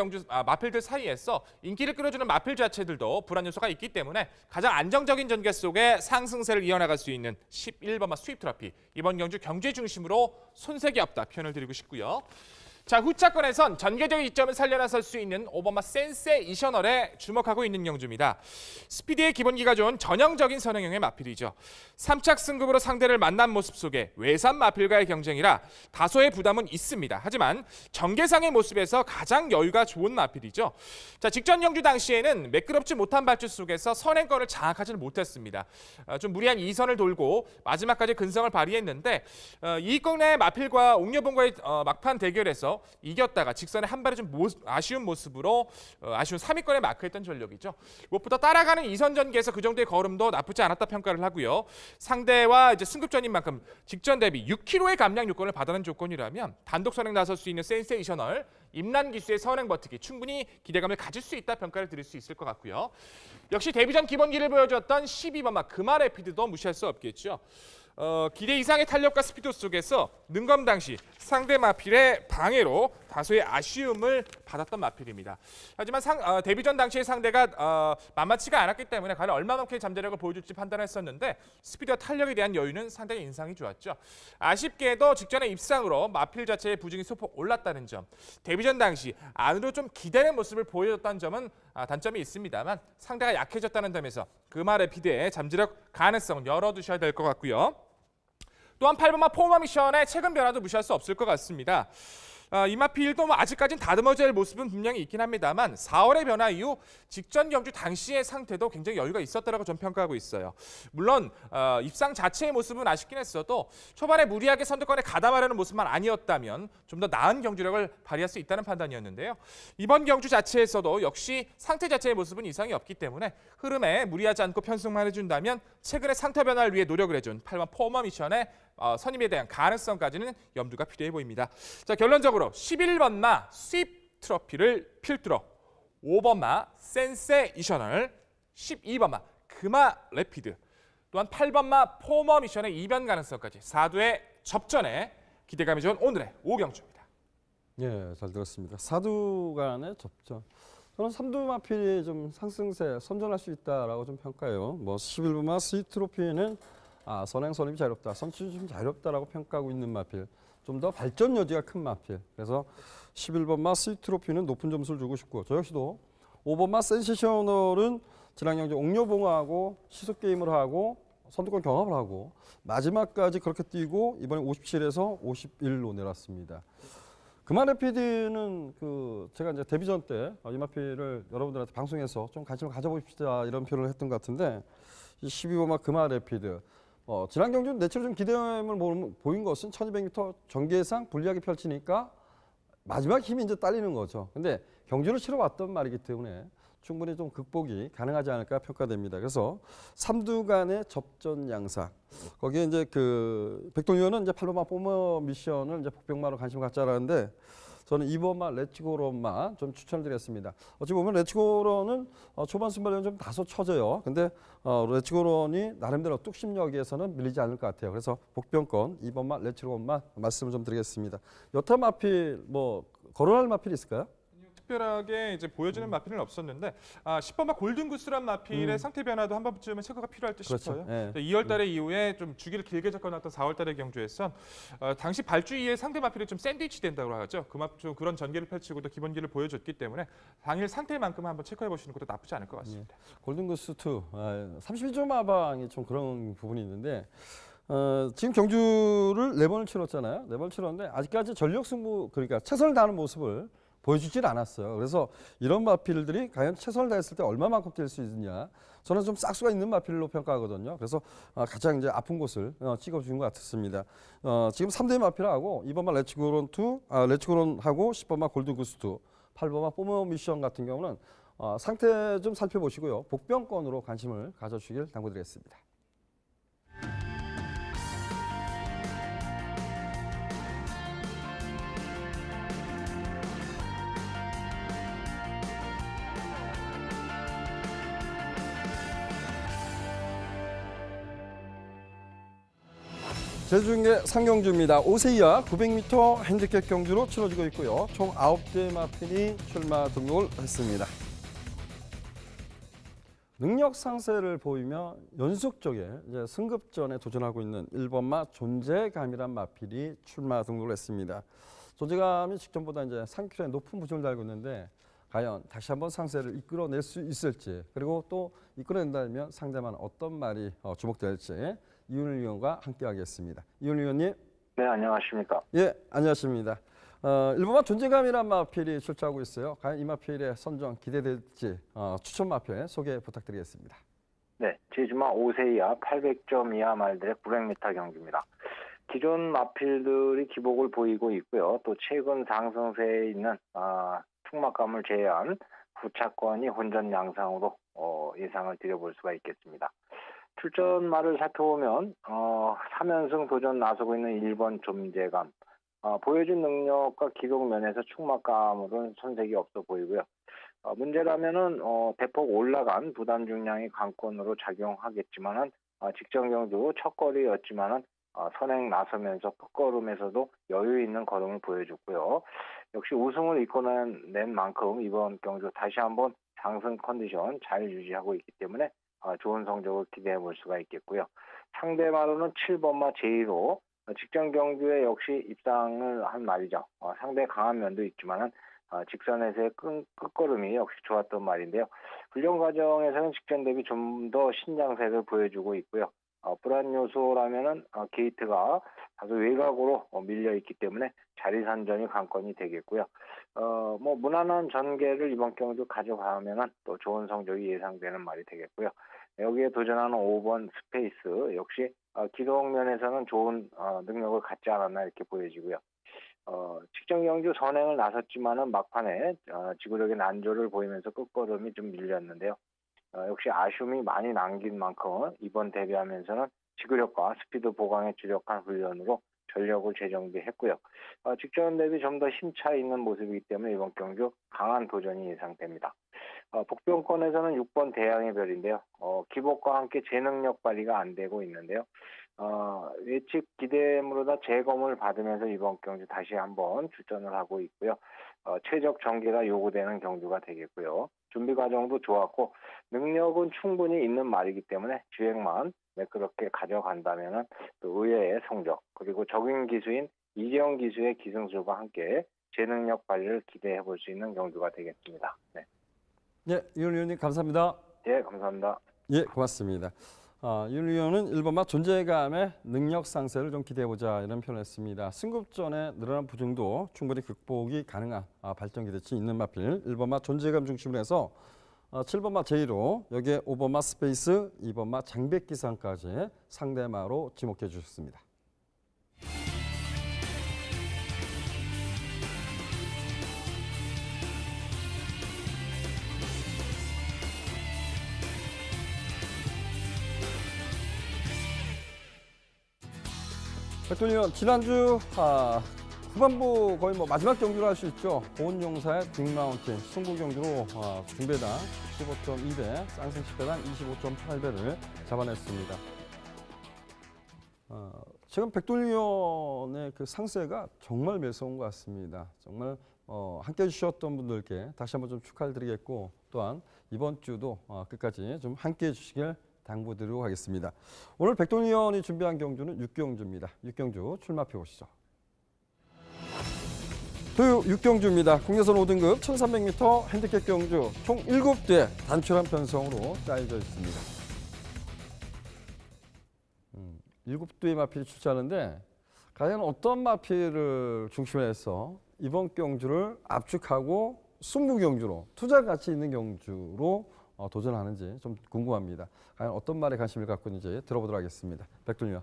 [SPEAKER 2] 마필들 사이에서 인기를 끌어주는 마필 자체들도 불안 요소가 있기 때문에 가장 안정적인 전개 속에 상승세를 이어나갈 수 있는 11번마 스윕 트로피. 이번 경주 경주의 중심으로 손색이 없다 표현을 드리고 싶고요. 자, 후차권에선 전개적인 이점을 살려나설 수 있는 5번마 센세이셔널에 주목하고 있는 경주입니다. 스피드의 기본기가 좋은 전형적인 선행형의 마필이죠. 3착 승급으로 상대를 만난 모습 속에 외산 마필과의 경쟁이라 다소의 부담은 있습니다. 하지만 전개상의 모습에서 가장 여유가 좋은 마필이죠. 자, 직전 경주 당시에는 매끄럽지 못한 발주 속에서 선행권을 장악하지는 못했습니다. 좀 무리한 2선을 돌고 마지막까지 근성을 발휘했는데 이권의 마필과 옥녀봉과의 막판 대결에서 이겼다가 직선에 한 발에 좀 아쉬운 모습으로 아쉬운 3위권에 마크했던 전력이죠. 무엇보다 따라가는 2선 전개에서 그 정도의 걸음도 나쁘지 않았다 평가를 하고요. 상대와 승급전인 만큼 직전 대비 6km의 감량 요건을 받아낸 조건이라면 단독 선행 나설 수 있는 센세이셔널 임란 기수의 선행 버티기 충분히 기대감을 가질 수 있다 평가를 드릴 수 있을 것 같고요. 역시 데뷔전 기본기를 보여주었던 12번마 그마레피드도 무시할 수 없겠죠. 기대 이상의 탄력과 스피드 속에서 능검 당시 상대 마필의 방해로 다소의 아쉬움을 받았던 마필입니다. 하지만 데뷔전 당시의 상대가 만만치가 않았기 때문에 과연 얼마만큼의 잠재력을 보여줄지 판단했었는데 스피드와 탄력에 대한 여유는 상당히 인상이 좋았죠. 아쉽게도 직전에 입상으로 마필 자체의 부중이 소폭 올랐다는 점, 데뷔전 당시 안으로 좀 기대는 모습을 보여줬다는 점은 단점이 있습니다만 상대가 약해졌다는 점에서 그마레피드의 잠재력 가능성은 열어두셔야 될 것 같고요. 또한 8번마 포머 미션의 최근 변화도 무시할 수 없을 것 같습니다. 이 마필도 아직까지는 다듬어질 모습은 분명히 있긴 합니다만 4월의 변화 이후 직전 경주 당시의 상태도 굉장히 여유가 있었다라고 전 평가하고 있어요. 물론 입상 자체의 모습은 아쉽긴 했어도 초반에 무리하게 선두권에 가담하려는 모습만 아니었다면 좀 더 나은 경주력을 발휘할 수 있다는 판단이었는데요. 이번 경주 자체에서도 역시 상태 자체의 모습은 이상이 없기 때문에 흐름에 무리하지 않고 편승만 해준다면 최근의 상태 변화를 위해 노력을 해준 8번 포머 미션의 선임에 대한 가능성까지는 염두가 필요해 보입니다. 자, 결론적으로 11번마 스윕 트로피를 필두로 5번마 센세이셔널, 12번마 그마 레피드, 또한 8번마 포머 미션의 이변 가능성까지 4두의 접전에 기대감이 좋은 오늘의 5경주입니다.
[SPEAKER 1] 예, 잘 들었습니다. 4두 간의 접전. 저는 3두 마필이 좀 상승세 선전할 수 있다라고 좀 평가해요. 11번마 스윕 트로피는 선행 선입이 자유롭다, 선취도 좀 자유롭다라고 평가하고 있는 마필, 좀 더 발전 여지가 큰 마필. 그래서 11번마 스윕 트로피는 높은 점수를 주고 싶고, 저 역시도 5번마 센세이셔널은 지난 경주 옥녀봉하고 시속 게임을 하고 선두권 경합을 하고 마지막까지 그렇게 뛰고 이번에 57에서 51로 내렸습니다. 그마레피드는 제가 이제 데뷔전 때 이 마필을 여러분들한테 방송에서 좀 관심을 가져봅시다 이런 표현을 했던 것 같은데, 이 12번마 그마레피드 지난 경주는 내체로 좀 기대감을 보인 것은 1200m 전개상 불리하게 펼치니까 마지막 힘이 이제 딸리는 거죠. 근데 경주를 치러왔던 말이기 때문에 충분히 좀 극복이 가능하지 않을까 평가됩니다. 그래서 3두 간의 접전 양상. 거기에 이제 백동위원은 이제 8번마 포머 미션을 이제 복병마로 관심을 갖자라는데, 저는 2번마 레츠고론만 좀 추천드리겠습니다. 어찌 보면 레츠고론은 초반 순발력은 좀 다소 처져요. 근데 레츠고론이 나름대로 뚝심력에서는 밀리지 않을 것 같아요. 그래서 복병권 2번마 레츠고론만 말씀을 좀 드리겠습니다. 여타 마필 뭐 거론할 마필이 있을까요?
[SPEAKER 2] 특별하게 이제 보여주는 마필은 없었는데 10번마 골든구스란 마필의 상태 변화도 한 번쯤은 체크가 필요할 듯
[SPEAKER 1] 그렇죠.
[SPEAKER 2] 싶어요.
[SPEAKER 1] 예.
[SPEAKER 2] 2월달에 이후에 좀 주기를 길게 접근했던 4월달의 경주에선 당시 발주위의 상대 마필이 좀 샌드위치 된다고 하죠. 좀 그런 전개를 펼치고 또 기본기를 보여줬기 때문에 당일 상태만큼 한번 체크해 보시는 것도 나쁘지 않을 것 같습니다.
[SPEAKER 1] 골든구스 2 31조 마방이 좀 그런 부분이 있는데 지금 경주를 4번을 치렀잖아요. 4번을 치렀는데 아직까지 전력 승부 그러니까 최선을 다하는 모습을 보여주질 않았어요. 그래서 이런 마필들이 과연 최선을 다했을 때 얼마만큼 뛸 수 있느냐. 저는 좀 싹수가 있는 마필로 평가하거든요. 그래서 가장 이제 아픈 곳을 찍어준 것 같습니다. 지금 3대 마필하고 2번마 레츠고론하고 10번마 골든구스 2, 8번마 포머 미션 같은 경우는 상태 좀 살펴보시고요. 복병권으로 관심을 가져주시길 당부드리겠습니다. 제주중계 상경주입니다. 5세 이하 900m 핸디캡 경주로 치러지고 있고요. 총 9대 마필이 출마 등록을 했습니다. 능력 상세를 보이며 연속적에 이제 승급전에 도전하고 있는 1번마 존재감이란 마필이 출마 등록을 했습니다. 존재감이 직전보다 이제 3kg의 높은 부정을 달고 있는데 과연 다시 한번 상세를 이끌어낼 수 있을지, 그리고 또 이끌어낸다면 상대만 어떤 말이 주목될지 이윤일 의원과 함께하겠습니다. 이윤일 의원님.
[SPEAKER 3] 네, 안녕하십니까.
[SPEAKER 1] 예, 안녕하십니다. 1번마 존재감이란 마필이 출제하고 있어요. 과연 이 마필의 선정 기대될지 추천 마필 소개 부탁드리겠습니다.
[SPEAKER 3] 네, 제주마 5세 이하 800점 이하 말들의 900m 경주입니다. 기존 마필들이 기복을 보이고 있고요. 또 최근 상승세에 있는 충막감을 제외한 부차권이 혼전 양상으로 예상을 드려볼 수가 있겠습니다. 출전말을 살펴보면 3연승 도전 나서고 있는 1번 존재감, 보여준 능력과 기록 면에서 충막감으로는 손색이 없어 보이고요. 문제라면은 대폭 올라간 부담 중량이 관건으로 작용하겠지만은 직전 경주 첫 거리였지만은 선행 나서면서 끝걸음에서도 여유 있는 걸음을 보여줬고요. 역시 우승을 이끌어낸 만큼 이번 경주 다시 한번 상승 컨디션 잘 유지하고 있기 때문에 좋은 성적을 기대해 볼 수가 있겠고요. 상대마로는 7번마 제1호 직전 경주에 역시 입상을 한 말이죠. 상대 강한 면도 있지만은 직선에서의 끝걸음이 역시 좋았던 말인데요. 훈련 과정에서는 직전 대비 좀 더 신장세를 보여주고 있고요. 불안 요소라면은 게이트가 다소 외곽으로 밀려 있기 때문에 자리 선점이 관건이 되겠고요. 무난한 전개를 이번 경주 가져가면은 또 좋은 성적이 예상되는 말이 되겠고요. 여기에 도전하는 5번 스페이스 역시 기록 면에서는 좋은 능력을 갖지 않았나 이렇게 보여지고요. 직전 경주 선행을 나섰지만은 막판에 지구력의 난조를 보이면서 끝걸음이 좀 밀렸는데요. 역시 아쉬움이 많이 남긴 만큼 이번 데뷔하면서는 지구력과 스피드 보강에 주력한 훈련으로 전력을 재정비했고요. 직전 대비 좀 더 힘차 있는 모습이기 때문에 이번 경주 강한 도전이 예상됩니다. 복병권에서는 6번 대양의 별인데요. 기복과 함께 재능력 발휘가 안 되고 있는데요. 예측 기대물보다 재검을 받으면서 이번 경주 다시 한번 출전을 하고 있고요. 최적 전개가 요구되는 경주가 되겠고요. 준비 과정도 좋았고 능력은 충분히 있는 말이기 때문에 주행만 매끄럽게 가져간다면 또 의외의 성적, 그리고 적응 기수인 이재영 기수의 기승술과 함께 재능력 발휘를 기대해 볼 수 있는 경주가 되겠습니다. 네.
[SPEAKER 1] 네, 이윤 의원님 감사합니다.
[SPEAKER 3] 예, 감사합니다.
[SPEAKER 1] 예, 고맙습니다. 이윤 의원은 1번마 존재감의 능력 상세를 좀 기대해보자 이런 표현을 했습니다. 승급전에 늘어난 부정도 충분히 극복이 가능한 발전 기대치 있는 마필 1번마 존재감 중심으로 해서 7번마 제1호, 여기에 5번마 스페이스, 2번마 장백기상까지 상대마로 지목해 주셨습니다. 백돈 의원, 지난주 후반부 거의 뭐 마지막 경기로 할 수 있죠. 고은용사의 빅마운틴 승부 경기로 중배당 15.2배, 쌍승 10배당 25.8배를 잡아냈습니다. 지금 백돌리원의 그 상세가 정말 매서운 것 같습니다. 정말 함께 해주셨던 분들께 다시 한번 좀 축하를 드리겠고, 또한 이번 주도 끝까지 좀 함께 해주시길 당부드리도록 하겠습니다. 오늘 백돌리원이 준비한 경주는 6경주입니다. 6경주 출마표 보시죠. 토요 6경주입니다. 국내선 5등급 1300m 핸디캡 경주 총 7대 단출한 편성으로 짜여져 있습니다. 7대의 마필이 출전하는데 과연 어떤 마필을 중심으로 해서 이번 경주를 압축하고 승부 경주로 투자 가치 있는 경주로 도전하는지 좀 궁금합니다. 과연 어떤 말에 관심을 갖고 있는지 들어보도록 하겠습니다. 백돌리원.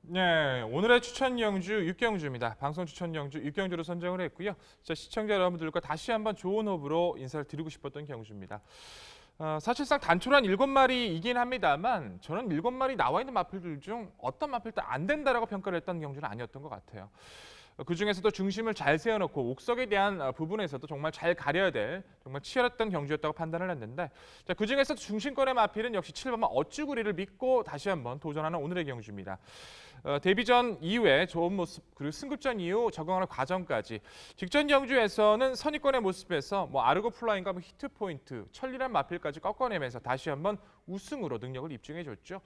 [SPEAKER 2] 네, 오늘의 추천 경주 6경주입니다. 방송 추천 경주 6경주로 선정을 했고요. 자, 시청자 여러분들과 다시 한번 좋은 호흡으로 인사를 드리고 싶었던 경주입니다. 사실상 단촐한 7마리이긴 합니다만 저는 7마리 나와 있는 마필들 중 어떤 마필도 안 된다라고 평가를 했던 경주는 아니었던 것 같아요. 그중에서도 중심을 잘 세워놓고 옥석에 대한 부분에서도 정말 잘 가려야 될 정말 치열했던 경주였다고 판단을 했는데, 자, 그중에서도 중심권의 마필은 역시 7번마 어쭈구리를 믿고 다시 한번 도전하는 오늘의 경주입니다. 데뷔전 이후에 좋은 모습, 그리고 승급전 이후 적응하는 과정까지 직전 경주에서는 선입권의 모습에서 아르고 플라잉과 히트 포인트, 천리란 마필까지 꺾어내면서 다시 한번 우승으로 능력을 입증해줬죠.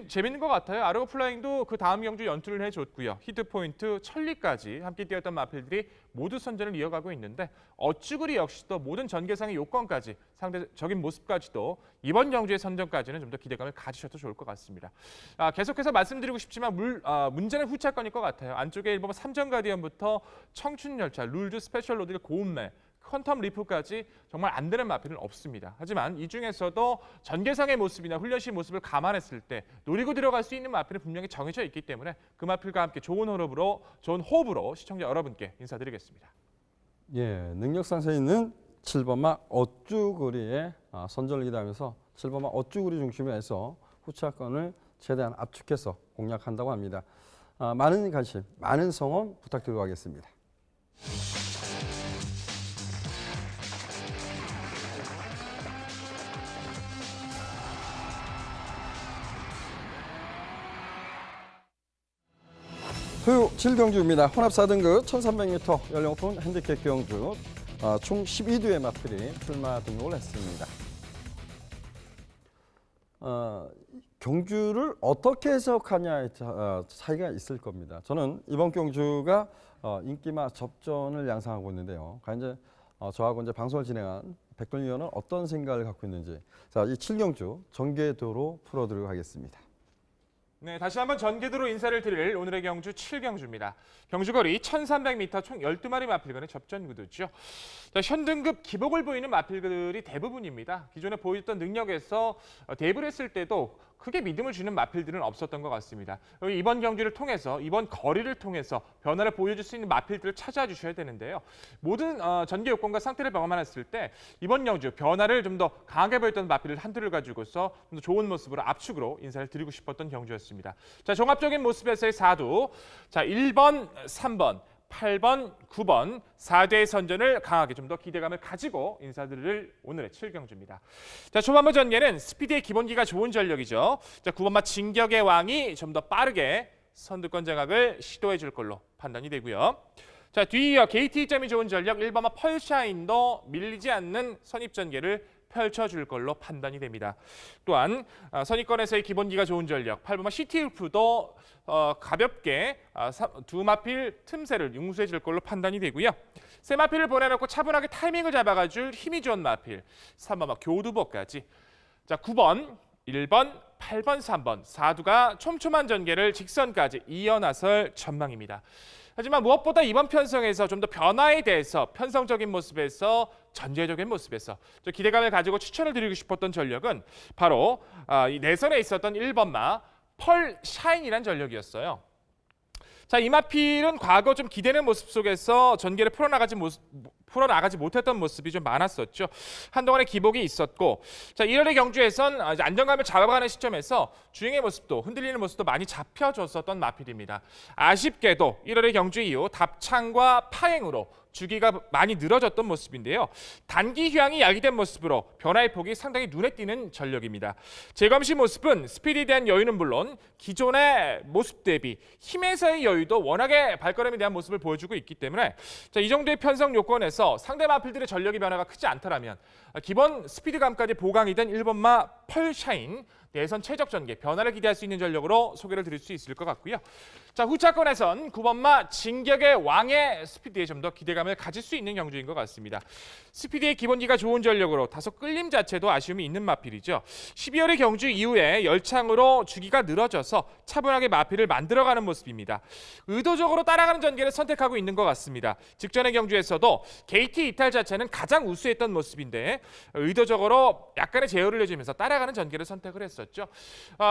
[SPEAKER 2] 재밌는 것 같아요. 아르고 플라잉도 그 다음 경주 연투를 해줬고요. 히트 포인트, 천리까지 함께 뛰었던 마필들이 모두 선전을 이어가고 있는데, 어쭈구리 역시도 모든 전개상의 요건까지 상대적인 모습까지도 이번 경주의 선전까지는 좀 더 기대감을 가지셔도 좋을 것 같습니다. 계속해서 말씀드리고 싶지만 문제는 후차권일 것 같아요. 안쪽에 1번 3전 가디언부터 청춘열차, 룰드 스페셜 로드 고운매, 퀀텀 리프까지 정말 안 되는 마필은 없습니다. 하지만 이 중에서도 전개상의 모습이나 훈련시 모습을 감안했을 때 노리고 들어갈 수 있는 마필은 분명히 정해져 있기 때문에 그 마필과 함께 좋은 호흡으로 시청자 여러분께 인사드리겠습니다.
[SPEAKER 1] 예, 능력 상세 있는 7번마 어쭈구리에 선전을 기대하면서 7번마 어쭈구리 중심으로 해서 후차권을 최대한 압축해서 공략한다고 합니다. 많은 관심, 많은 성원 부탁드리도록 하겠습니다. 토요 7경주입니다. 혼합 4등급 1300m 연령오픈 핸디캡 경주 총 12두의 마필이 출마 등록을 했습니다. 경주를 어떻게 해석하냐의 차이가 있을 겁니다. 저는 이번 경주가 인기마 접전을 양상하고 있는데요. 과연 이제 저하고 이제 방송을 진행한 백돌리원은 어떤 생각을 갖고 있는지, 자, 이 7경주 전개도로 풀어드리도록 하겠습니다.
[SPEAKER 2] 네, 다시 한번 전개도로 인사를 드릴 오늘의 경주 7경주입니다. 경주거리 1300m 총 12마리 마필간의 접전 구도죠. 자, 현등급 기복을 보이는 마필들이 대부분입니다. 기존에 보였던 능력에서 대입을 했을 때도 크게 믿음을 주는 마필들은 없었던 것 같습니다. 이번 경주를 통해서, 이번 거리를 통해서 변화를 보여줄 수 있는 마필들을 찾아와 주셔야 되는데요. 모든 전개 요건과 상태를 경험했을 때 이번 경주 변화를 좀 더 강하게 보였던 마필을 한두를 가지고서 좀 더 좋은 모습으로 압축으로 인사를 드리고 싶었던 경주였습니다. 자, 종합적인 모습에서의 4두. 자, 1번, 3번, 8번, 9번 4대의 선전을 강하게 좀 더 기대감을 가지고 인사드릴 오늘의 7경주입니다. 자, 초반부 전개는 스피드의 기본기가 좋은 전력이죠. 자, 9번마 진격의 왕이 좀 더 빠르게 선두권 장악을 시도해 줄 걸로 판단이 되고요. 자, 뒤이어 게이트 점이 좋은 전력 1번마 펄샤인도 밀리지 않는 선입 전개를 펼쳐줄 걸로 판단이 됩니다. 또한 선입권에서의 기본기가 좋은 전력 8번마 시티울프도 가볍게 두 마필 틈새를 융수해 줄 걸로 판단이 되고요. 세 마필을 보내놓고 차분하게 타이밍을 잡아가줄 힘이 좋은 마필 3번마 교두보까지. 자, 9번, 1번, 8번, 3번 4두가 촘촘한 전개를 직선까지 이어나설 전망입니다. 하지만 무엇보다 이번 편성에서 좀 더 변화에 대해서 편성적인 모습에서 전개적인 모습에서 좀 기대감을 가지고 추천을 드리고 싶었던 전력은 바로 이 내선에 있었던 1번마 펄 샤인이라는 전력이었어요. 자, 이 마필은 과거 좀 기대는 모습 속에서 전개를 풀어나가지 못했던 모습이 좀 많았었죠. 한동안의 기복이 있었고, 자 1월의 경주에선 안정감을 잡아가는 시점에서 주행의 모습도 흔들리는 모습도 많이 잡혀줬었던 마필입니다. 아쉽게도 1월의 경주 이후 답창과 파행으로 주기가 많이 늘어졌던 모습인데요. 단기 휴양이 야기된 모습으로 변화의 폭이 상당히 눈에 띄는 전력입니다. 제검 시 모습은 스피드에 대한 여유는 물론 기존의 모습 대비 힘에서의 여유도 워낙에 발걸음에 대한 모습을 보여주고 있기 때문에 이 정도의 편성 요건에서 상대 마필들의 전력의 변화가 크지 않더라면 기본 스피드감까지 보강이 된 1번마 펄샤인 내선 최적 전개 변화를 기대할 수 있는 전력으로 소개를 드릴 수 있을 것 같고요. 자 후차권에선 9번마 진격의 왕의 스피드에 좀 더 기대감을 가질 수 있는 경주인 것 같습니다. 스피드의 기본기가 좋은 전력으로 다소 끌림 자체도 아쉬움이 있는 마필이죠. 12월의 경주 이후에 열창으로 주기가 늘어져서 차분하게 마필을 만들어가는 모습입니다. 의도적으로 따라가는 전개를 선택하고 있는 것 같습니다. 직전의 경주에서도 게이트 이탈 자체는 가장 우수했던 모습인데 의도적으로 약간의 제어를 내주면서 따라가는 전개를 선택을 했었죠.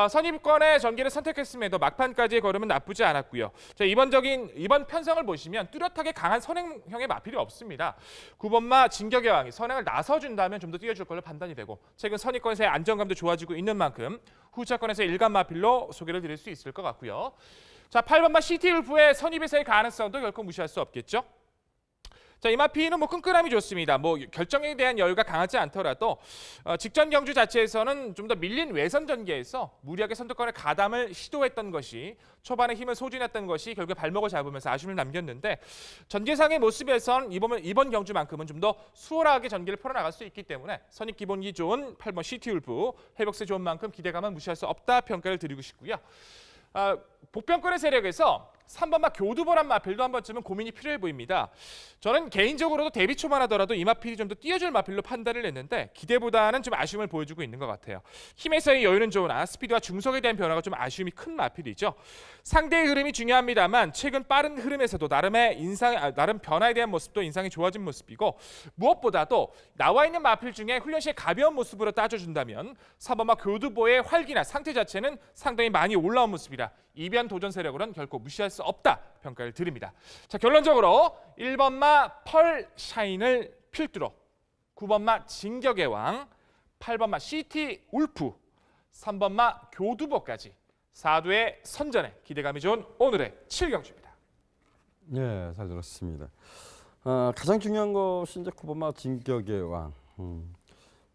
[SPEAKER 2] 선입권의 전개를 선택했음에도 막판까지의 걸음은 나쁘지 않았고요. 자, 이번 편성을 보시면 뚜렷하게 강한 선행형의 마필이 없습니다. 9번마 진격의 왕이 선행을 나서준다면 좀 더 뛰어줄 걸로 판단이 되고 최근 선입권에서의 안정감도 좋아지고 있는 만큼 후차권에서 일간 마필로 소개를 드릴 수 있을 것 같고요. 자, 8번마 시티울프의 선입에서의 가능성도 결코 무시할 수 없겠죠. 자, 이 마피는 끈끈함이 좋습니다. 결정에 대한 여유가 강하지 않더라도 직전 경주 자체에서는 좀 더 밀린 외선 전개에서 무리하게 선두권의 가담을 시도했던 것이 초반에 힘을 소진했던 것이 결국에 발목을 잡으면서 아쉬움을 남겼는데 전개상의 모습에선 이번 경주만큼은 좀 더 수월하게 전개를 풀어나갈 수 있기 때문에 선입 기본기 좋은 8번 시티울프 회복세 좋은 만큼 기대감은 무시할 수 없다 평가를 드리고 싶고요. 복병권의 세력에서 3번마 교두보란 마필도 한 번쯤은 고민이 필요해 보입니다. 저는 개인적으로도 데뷔 초만 하더라도 이 마필이 좀 더 뛰어줄 마필로 판단을 했는데 기대보다는 좀 아쉬움을 보여주고 있는 것 같아요. 힘에서의 여유는 좋으나 스피드와 중속에 대한 변화가 좀 아쉬움이 큰 마필이죠. 상대의 흐름이 중요합니다만 최근 빠른 흐름에서도 나름 변화에 대한 모습도 인상이 좋아진 모습이고 무엇보다도 나와 있는 마필 중에 훈련 시에 가벼운 모습으로 따져준다면 3번마 교두보의 활기나 상태 자체는 상당히 많이 올라온 모습이라 이변 도전 세력으로는 결코 무시할 수 없다 평가를 드립니다. 자, 결론적으로 1번마 펄샤인을 필두로 9번마 진격의 왕, 8번마 시티 울프, 3번마 교두보까지 4두의 선전에 기대감이 좋은 오늘의 7경주입니다.
[SPEAKER 1] 네, 잘 들었습니다. 가장 중요한 것이 이제 9번마 진격의 왕.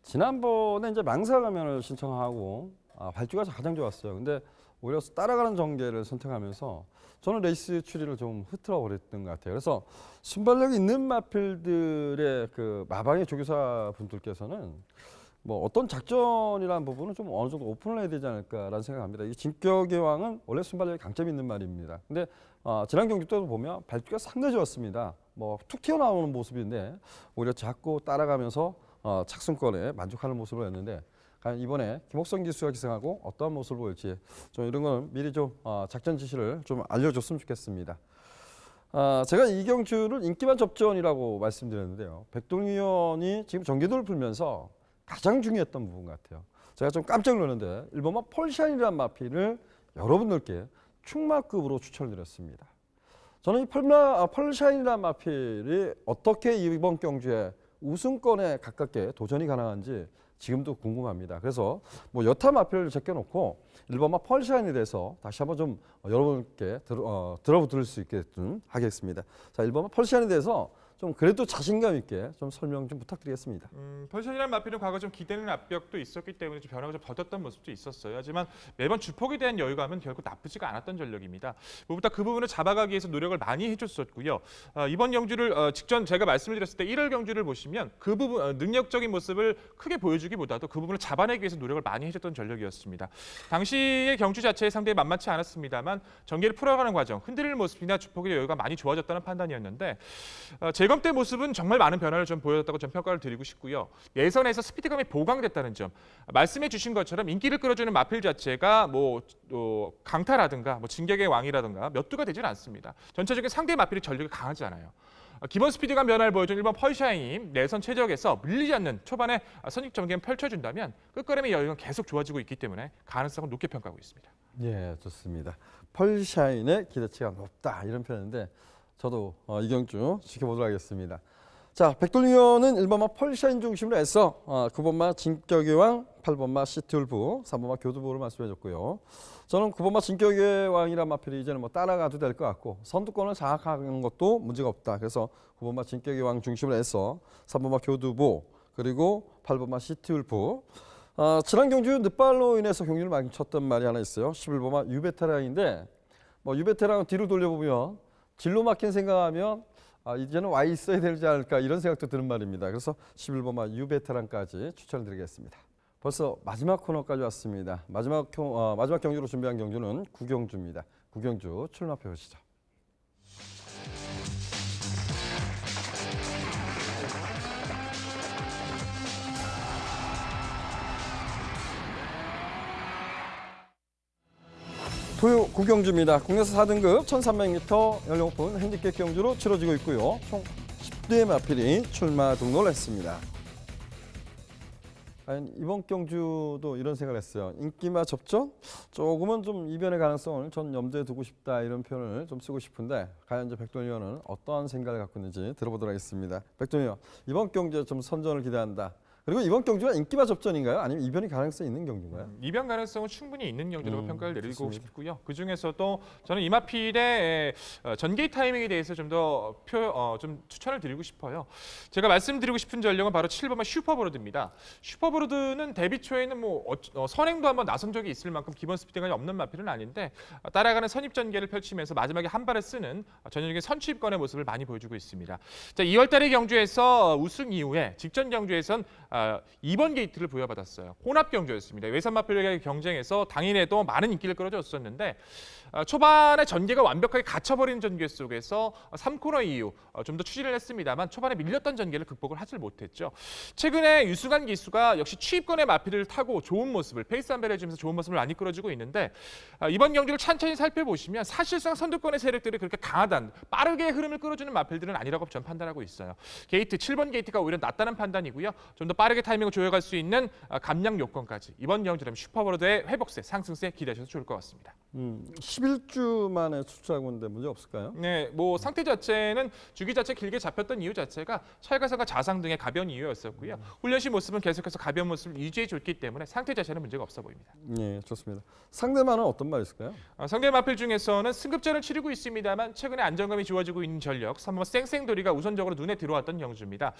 [SPEAKER 1] 지난번에 이제 망사가면을 신청하고 발주가 가장 좋았어요. 근데 오히려 따라가는 전개를 선택하면서 저는 레이스 추리를 좀 흐트러 버렸던 것 같아요. 그래서 순발력이 있는 마필들의 그 마방의 조교사 분들께서는 어떤 작전이라는 부분은 좀 어느 정도 오픈을 해야 되지 않을까라는 생각합니다. 이 진격의 왕은 원래 순발력이 강점이 있는 말입니다. 근데 지난 경기 때도 보면 발주가 상당히 좋았습니다. 툭 튀어나오는 모습인데 오히려 잡고 따라가면서 착순권에 만족하는 모습을 했는데 이번에 김옥성 기수가 기승하고 어떠한 모습을 보일지 좀 이런 건 미리 좀 작전 지시를 좀 알려줬으면 좋겠습니다. 제가 이 경주를 인기만 접전이라고 말씀드렸는데요. 백동희 의원이 지금 전개도를 풀면서 가장 중요했던 부분 같아요. 제가 좀 깜짝 놀랐는데 1번마 펄샤인이라는 마필을 여러분들께 충마급으로 추천을 드렸습니다. 저는 이 펄샤인이라는 마필이 어떻게 이번 경주에 우승권에 가깝게 도전이 가능한지 지금도 궁금합니다. 그래서 여타 마필을 제껴놓고 1번마 펄샤인에 대해서 다시 한번 좀 여러분께 들을 수 있게끔 하겠습니다. 자, 1번마 펄샤인에 대해서 좀 그래도 자신감 있게 좀 설명 좀 부탁드리겠습니다.
[SPEAKER 2] 펄샤인이라는 마필은 과거 좀 기대는 압력도 있었기 때문에 좀 변화가 좀 더뎠던 모습도 있었어요. 하지만 매번 주폭에 대한 여유감은 결국 나쁘지가 않았던 전력입니다. 무엇보다 그 부분을 잡아가기 위해서 노력을 많이 해줬었고요. 이번 경주를 직전 제가 말씀을 드렸을 때 1월 경주를 보시면 그 부분 능력적인 모습을 크게 보여주기보다도 그 부분을 잡아내기 위해서 노력을 많이 해줬던 전력이었습니다. 당시의 경주 자체에 상당히 만만치 않았습니다만 전개를 풀어가는 과정, 흔들리는 모습이나 주폭의 여유가 많이 좋아졌다는 판단이었는데 재검 때 모습은 정말 많은 변화를 좀 보여줬다고 좀 평가를 드리고 싶고요. 예선에서 스피드감이 보강됐다는 점, 말씀해 주신 것처럼 인기를 끌어주는 마필 자체가 강타라든가 진격의 왕이라든가 몇 두가 되지는 않습니다. 전체적인 상대 마필이 전력이 강하지 않아요. 기본 스피드감 변화를 보여준 1번 펄샤인이 내선 최적에서 밀리지 않는 초반에 선입 전개를 펼쳐준다면 끝걸음의 여유는 계속 좋아지고 있기 때문에 가능성을 높게 평가하고 있습니다.
[SPEAKER 1] 예, 좋습니다. 펄샤인의 기대치가 높다 이런 표현인데 저도 이 경주 지켜보도록 하겠습니다. 자, 백돌리언은 1번마 펄샤인 중심으로 해서 9번마 진격의 왕, 8번마 시트울프, 3번마 교두보를 말씀해줬고요. 저는 9번마 진격의 왕이란 마필이 이제는 뭐 따라가도 될 것 같고 선두권을 장악하는 것도 문제가 없다. 그래서 9번마 진격의 왕 중심으로 해서 3번마 교두보 그리고 8번마 시트울프. 지난 경주 늦발로 인해서 경주를 망쳤던 말이 하나 있어요. 11번마 유베테랑인데 뭐 유베테랑 뒤로 돌려보면 진로 막힌 생각하면 이제는 와 있어야 되지 않을까 이런 생각도 드는 말입니다. 그래서 11번마 유베테랑까지 추천을 드리겠습니다. 벌써 마지막 코너까지 왔습니다. 마지막 경주로 준비한 경주는 구경주입니다. 구경주 출마표 보시죠. 토요 구경주입니다. 국내에서 4등급 1300m 연령 오픈 핸디캡 경주로 치러지고 있고요. 총 10대의 마필이 출마 등록을 했습니다. 이번 경주도 이런 생각을 했어요. 인기마 접전? 조금은 좀 이변의 가능성을 전 염두에 두고 싶다 이런 표현을 좀 쓰고 싶은데 과연 이제 백돌리언은 어떠한 생각을 갖고 있는지 들어보도록 하겠습니다. 백돌리언, 이번 경주에 좀 선전을 기대한다. 그리고 이번 경주가 인기마 접전인가요? 아니면 이변이 가능성이 있는 경주인가요?
[SPEAKER 2] 이변 가능성은 충분히 있는 경주라고 평가를 내리고
[SPEAKER 1] 좋습니다.
[SPEAKER 2] 싶고요. 그 중에서도 저는 이마필의 전개의 타이밍에 대해서 좀 더 좀 추천을 드리고 싶어요. 제가 말씀드리고 싶은 전력은 바로 7번마 슈퍼브로드입니다. 슈퍼브로드는 데뷔 초에는 뭐 선행도 한번 나선 적이 있을 만큼 기본 스피드가 없는 마필은 아닌데 따라가는 선입 전개를 펼치면서 마지막에 한 발을 쓰는 전형적인 선취입권의 모습을 많이 보여주고 있습니다. 자, 2월달의 경주에서 우승 이후에 직전 경주에선 2번 게이트를 부여받았어요. 혼합 경주였습니다. 외산 마필과의 경쟁에서 당일에도 많은 인기를 끌어줬었는데 초반에 전개가 완벽하게 갇혀버린 전개 속에서 3코너 이후 좀 더 추진을 했습니다만 초반에 밀렸던 전개를 극복을 하질 못했죠. 최근에 유승환 기수가 역시 취입권의 마필을 타고 좋은 모습을 페이스 한 배를 해주면서 좋은 모습을 많이 끌어주고 있는데 이번 경주를 천천히 살펴보시면 사실상 선두권의 세력들이 그렇게 강하단 빠르게 흐름을 끌어주는 마필들은 아니라고 전 판단하고 있어요. 게이트 7번 게이트가 오히려 낫다는 판단이고요. 좀 더 빠르게 타이밍을 조여갈 수 있는 감량 요건까지 이번 경주라면 슈퍼버로드의 회복세, 상승세 기대하셔도 좋을 것 같습니다.
[SPEAKER 1] 11주 만에 출출하고 있는데 문제 없을까요?
[SPEAKER 2] 네, 뭐 상태 자체는 주기 자체 길게 잡혔던 이유 자체가 찰가사가 자상 등의 가벼운 이유였었고요. 훈련 시 모습은 계속해서 가벼운 모습을 유지해 줬기 때문에 상태 자체는 문제가 없어 보입니다.
[SPEAKER 1] 네, 좋습니다. 상대만은 어떤 말이 있을까요?
[SPEAKER 2] 상대 마필 중에서는 승급전을 치르고 있습니다만 최근에 안정감이 좋아지고 있는 전력 3번 쌩쌩돌이가 우선적으로 눈에 들어왔던 경주입니다.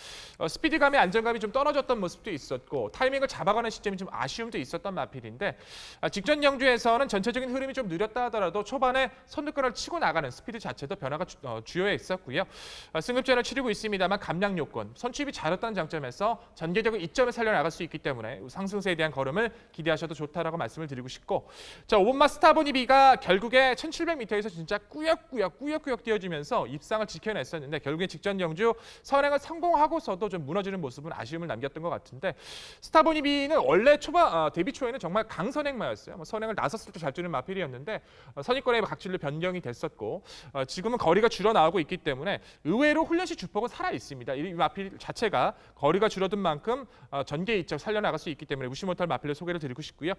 [SPEAKER 2] 스피드감의 안정감이 좀 떨어졌던 모습도 있었고 타이밍을 잡아가는 시점이 좀 아쉬움도 있었던 마필인데 직전 경주에서는 전체적인 흐름이 좀 느렸다 하더라도 초반에 선두권을 치고 나가는 스피드 자체도 변화가 주요해 있었고요. 승급전을 치르고 있습니다만 감량 요건, 선취입이 잘했다는 장점에서 전개적인 이점을 살려나갈 수 있기 때문에 상승세에 대한 걸음을 기대하셔도 좋다라고 말씀을 드리고 싶고 자 5번마 스타보니비가 결국에 1700m에서 진짜 꾸역꾸역 뛰어주면서 입상을 지켜냈었는데 결국에 직전 경주 선행을 성공하고서도 좀 무너지는 모습은 아쉬움을 남겼던 것 같은데 스타보니비는 원래 데뷔 초에는 정말 강선행마였어요. 선행을 나섰을 때 잘 뛰는 마필이었는데 선입권의 각질로 변경이 됐었고 지금은 거리가 줄어 나오고 있기 때문에 의외로 훈련시 주폭은 살아 있습니다. 이 마필 자체가 거리가 줄어든 만큼 전개 이적 살려나갈 수 있기 때문에 무시 못할 마필을 소개를 드리고 싶고요.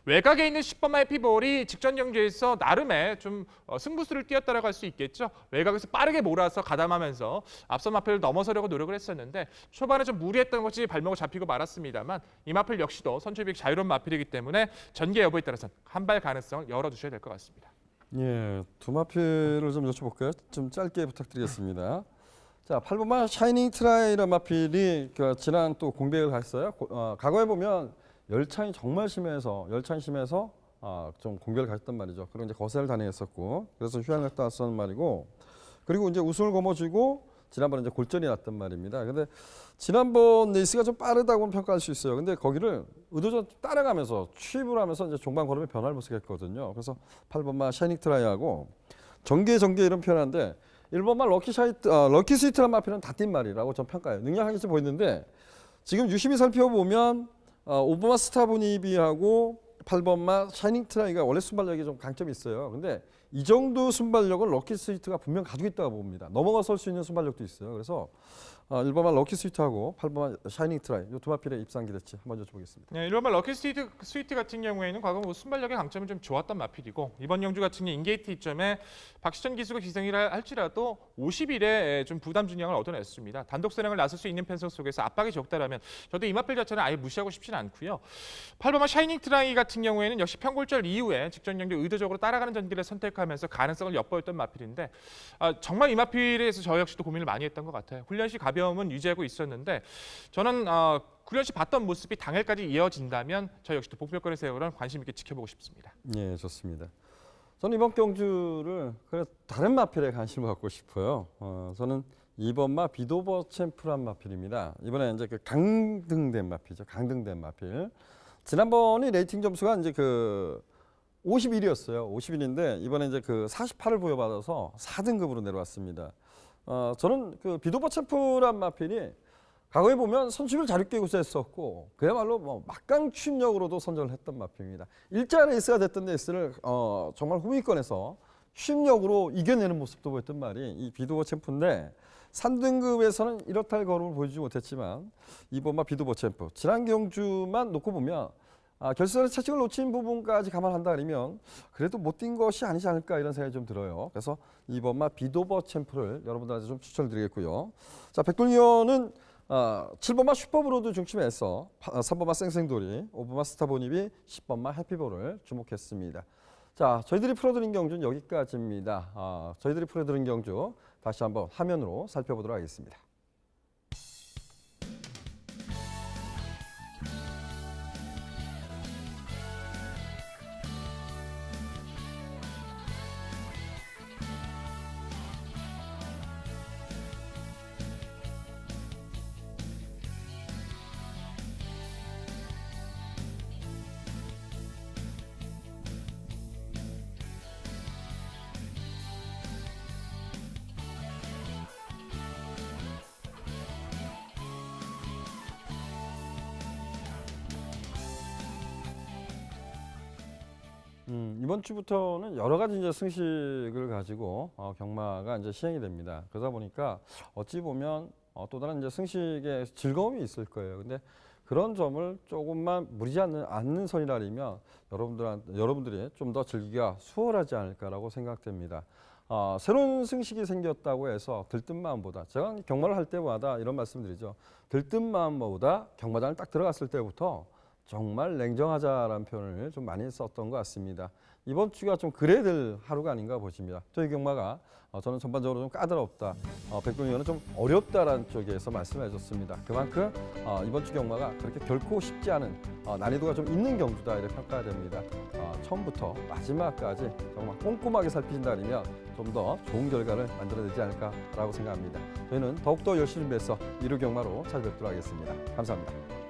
[SPEAKER 2] 외곽에 있는 10번마의 피볼이 직전 경주에서 나름의 좀 승부수를 띄었다라고 할 수 있겠죠. 외곽에서 빠르게 몰아서 가담하면서 앞선 마필을 넘어서려고 노력을 했었는데 초반에 좀 무리했던 것이 발목을 잡히고 말았습니다만 이 마필 역시도 선취입이 자유로운 마필이기 때문에 전개 여부에 따라서 한 발 가능성을 열어두셔야 될 것 같습니다.
[SPEAKER 1] 예, 두 마필을 좀 여쭤볼까요? 좀 짧게 부탁드리겠습니다. 자, 8번마 샤이닝 트라이라는 마필이 지난 또 공백을 갔어요. 과거에 보면 열찬이 정말 심해서 좀 공백을 갔단 말이죠. 그리고 이제 거세를 단행했었고 그래서 휴양을 갔다 왔었는 말이고 그리고 이제 우승을 거머쥐고 지난번에 이제 골전이 났단 말입니다. 근데 지난번 레이스가 좀 빠르다고 평가할 수 있어요. 근데 거기를 의도적으로 따라가면서 취입을 하면서 이제 종반 걸음에 변화를 모색했거든요. 그래서 8번마 샤이닝 트라이하고 전개 이런 표현하는데 1번마 럭키 스위트란 마필은 다 뛴 말이라고 전 평가해요. 능력하겠지 보이는데 지금 유심히 살펴보면 5번마 스타보니비하고 8번마 샤이닝 트라이가 원래 순발력이 좀 강점이 있어요. 근데 이 정도 순발력을 럭키 스위트가 분명 가지고 있다고 봅니다. 넘어가 설 수 있는 순발력도 있어요. 그래서 1번마 럭키 스위트하고 8번마 샤이닝 트라이 이 두 마필의 입상 기대치 한번 여쭤보겠습니다.
[SPEAKER 2] 네, 1번마 럭키 스위트 같은 경우에는 과거 순발력의 강점은 좀 좋았던 마필이고 이번 경주 같은 경우 인게이트 이점에 박시천 기수가 기승이라 할지라도 50일에 좀 부담 준영을 얻어냈습니다. 단독 선행을 나설 수 있는 편성 속에서 압박이 적다라면 저도 이 마필 자체는 아예 무시하고 싶지는 않고요. 8번마 샤이닝 트라이 같은 경우에는 역시 평골절 이후에 직전 경주 의도적으로 따라가는 전기를 선택하면서 가능성을 엿보였던 마필인데 정말 이 마필에 대해서 저 역시도 고민을 많이 했던 것 같아요. 훈련 시 가벼움은 유지하고 있었는데 저는 훈련 시 봤던 모습이 당일까지 이어진다면 저 역시도 복병권의 세월은 관심 있게 지켜보고 싶습니다.
[SPEAKER 1] 예, 좋습니다. 저는 이번 경주를 그래 다른 마필에 관심을 갖고 싶어요. 저는 2번마 비도버 챔프란 마필입니다. 이번에 이제 그 강등된 마필이죠. 강등된 마필. 지난번이 레이팅 점수가 이제 그 51이었어요. 51인데 이번에 이제 그 48을 부여받아서 4등급으로 내려왔습니다. 저는 그 비도버 챔프란 마필이 과거에 보면 선수를 자립계구서 했었고 그야말로 뭐 막강 추임력으로도 선정을 했던 마필입니다. 일자 레이스가 됐던 레이스를 정말 후위권에서 추임력으로 이겨내는 모습도 보였던 말이 이 비도버 챔프인데 3등급에서는 이렇다 할 걸음을 보여주지 못했지만 이번마 비도버 챔프 지난 경주만 놓고 보면 결승선의 채찍을 놓친 부분까지 감안한다 그러면 그래도 못 뛴 것이 아니지 않을까 이런 생각이 좀 들어요. 그래서 이번마 비도버 챔프를 여러분들한테 좀 추천드리겠고요. 자, 백돌리언은 7번마 슈퍼브로드 중심에서 3번마 쌩쌩돌이, 5번마 스타보니비, 10번마 해피볼을 주목했습니다. 자, 저희들이 풀어드린 경주는 여기까지입니다. 저희들이 풀어드린 경주 다시 한번 화면으로 살펴보도록 하겠습니다. 이번 주부터는 여러 가지 이제 승식을 가지고 경마가 이제 시행이 됩니다. 그러다 보니까 어찌 보면 또 다른 이제 승식의 즐거움이 있을 거예요. 근데 그런 점을 조금만 무리지 않는 선이라면 여러분들이 좀 더 즐기기가 수월하지 않을까라고 생각됩니다. 새로운 승식이 생겼다고 해서 들뜬 마음보다 제가 경마를 할 때마다 이런 말씀드리죠. 들뜬 마음보다 경마장을 딱 들어갔을 때부터 정말 냉정하자라는 표현을 좀 많이 썼던 것 같습니다. 이번 주가 좀 그래야 될 하루가 아닌가 보십니다. 저희 경마가 저는 전반적으로 좀 까다롭다. 백동 의원은 좀 어렵다라는 쪽에서 말씀해 줬습니다. 그만큼 이번 주 경마가 그렇게 결코 쉽지 않은 난이도가 좀 있는 경주다 이렇게 평가가 됩니다. 처음부터 마지막까지 정말 꼼꼼하게 살피신다면 좀 더 좋은 결과를 만들어내지 않을까라고 생각합니다. 저희는 더욱더 열심히 해서 1루 경마로 찾아뵙도록 하겠습니다. 감사합니다.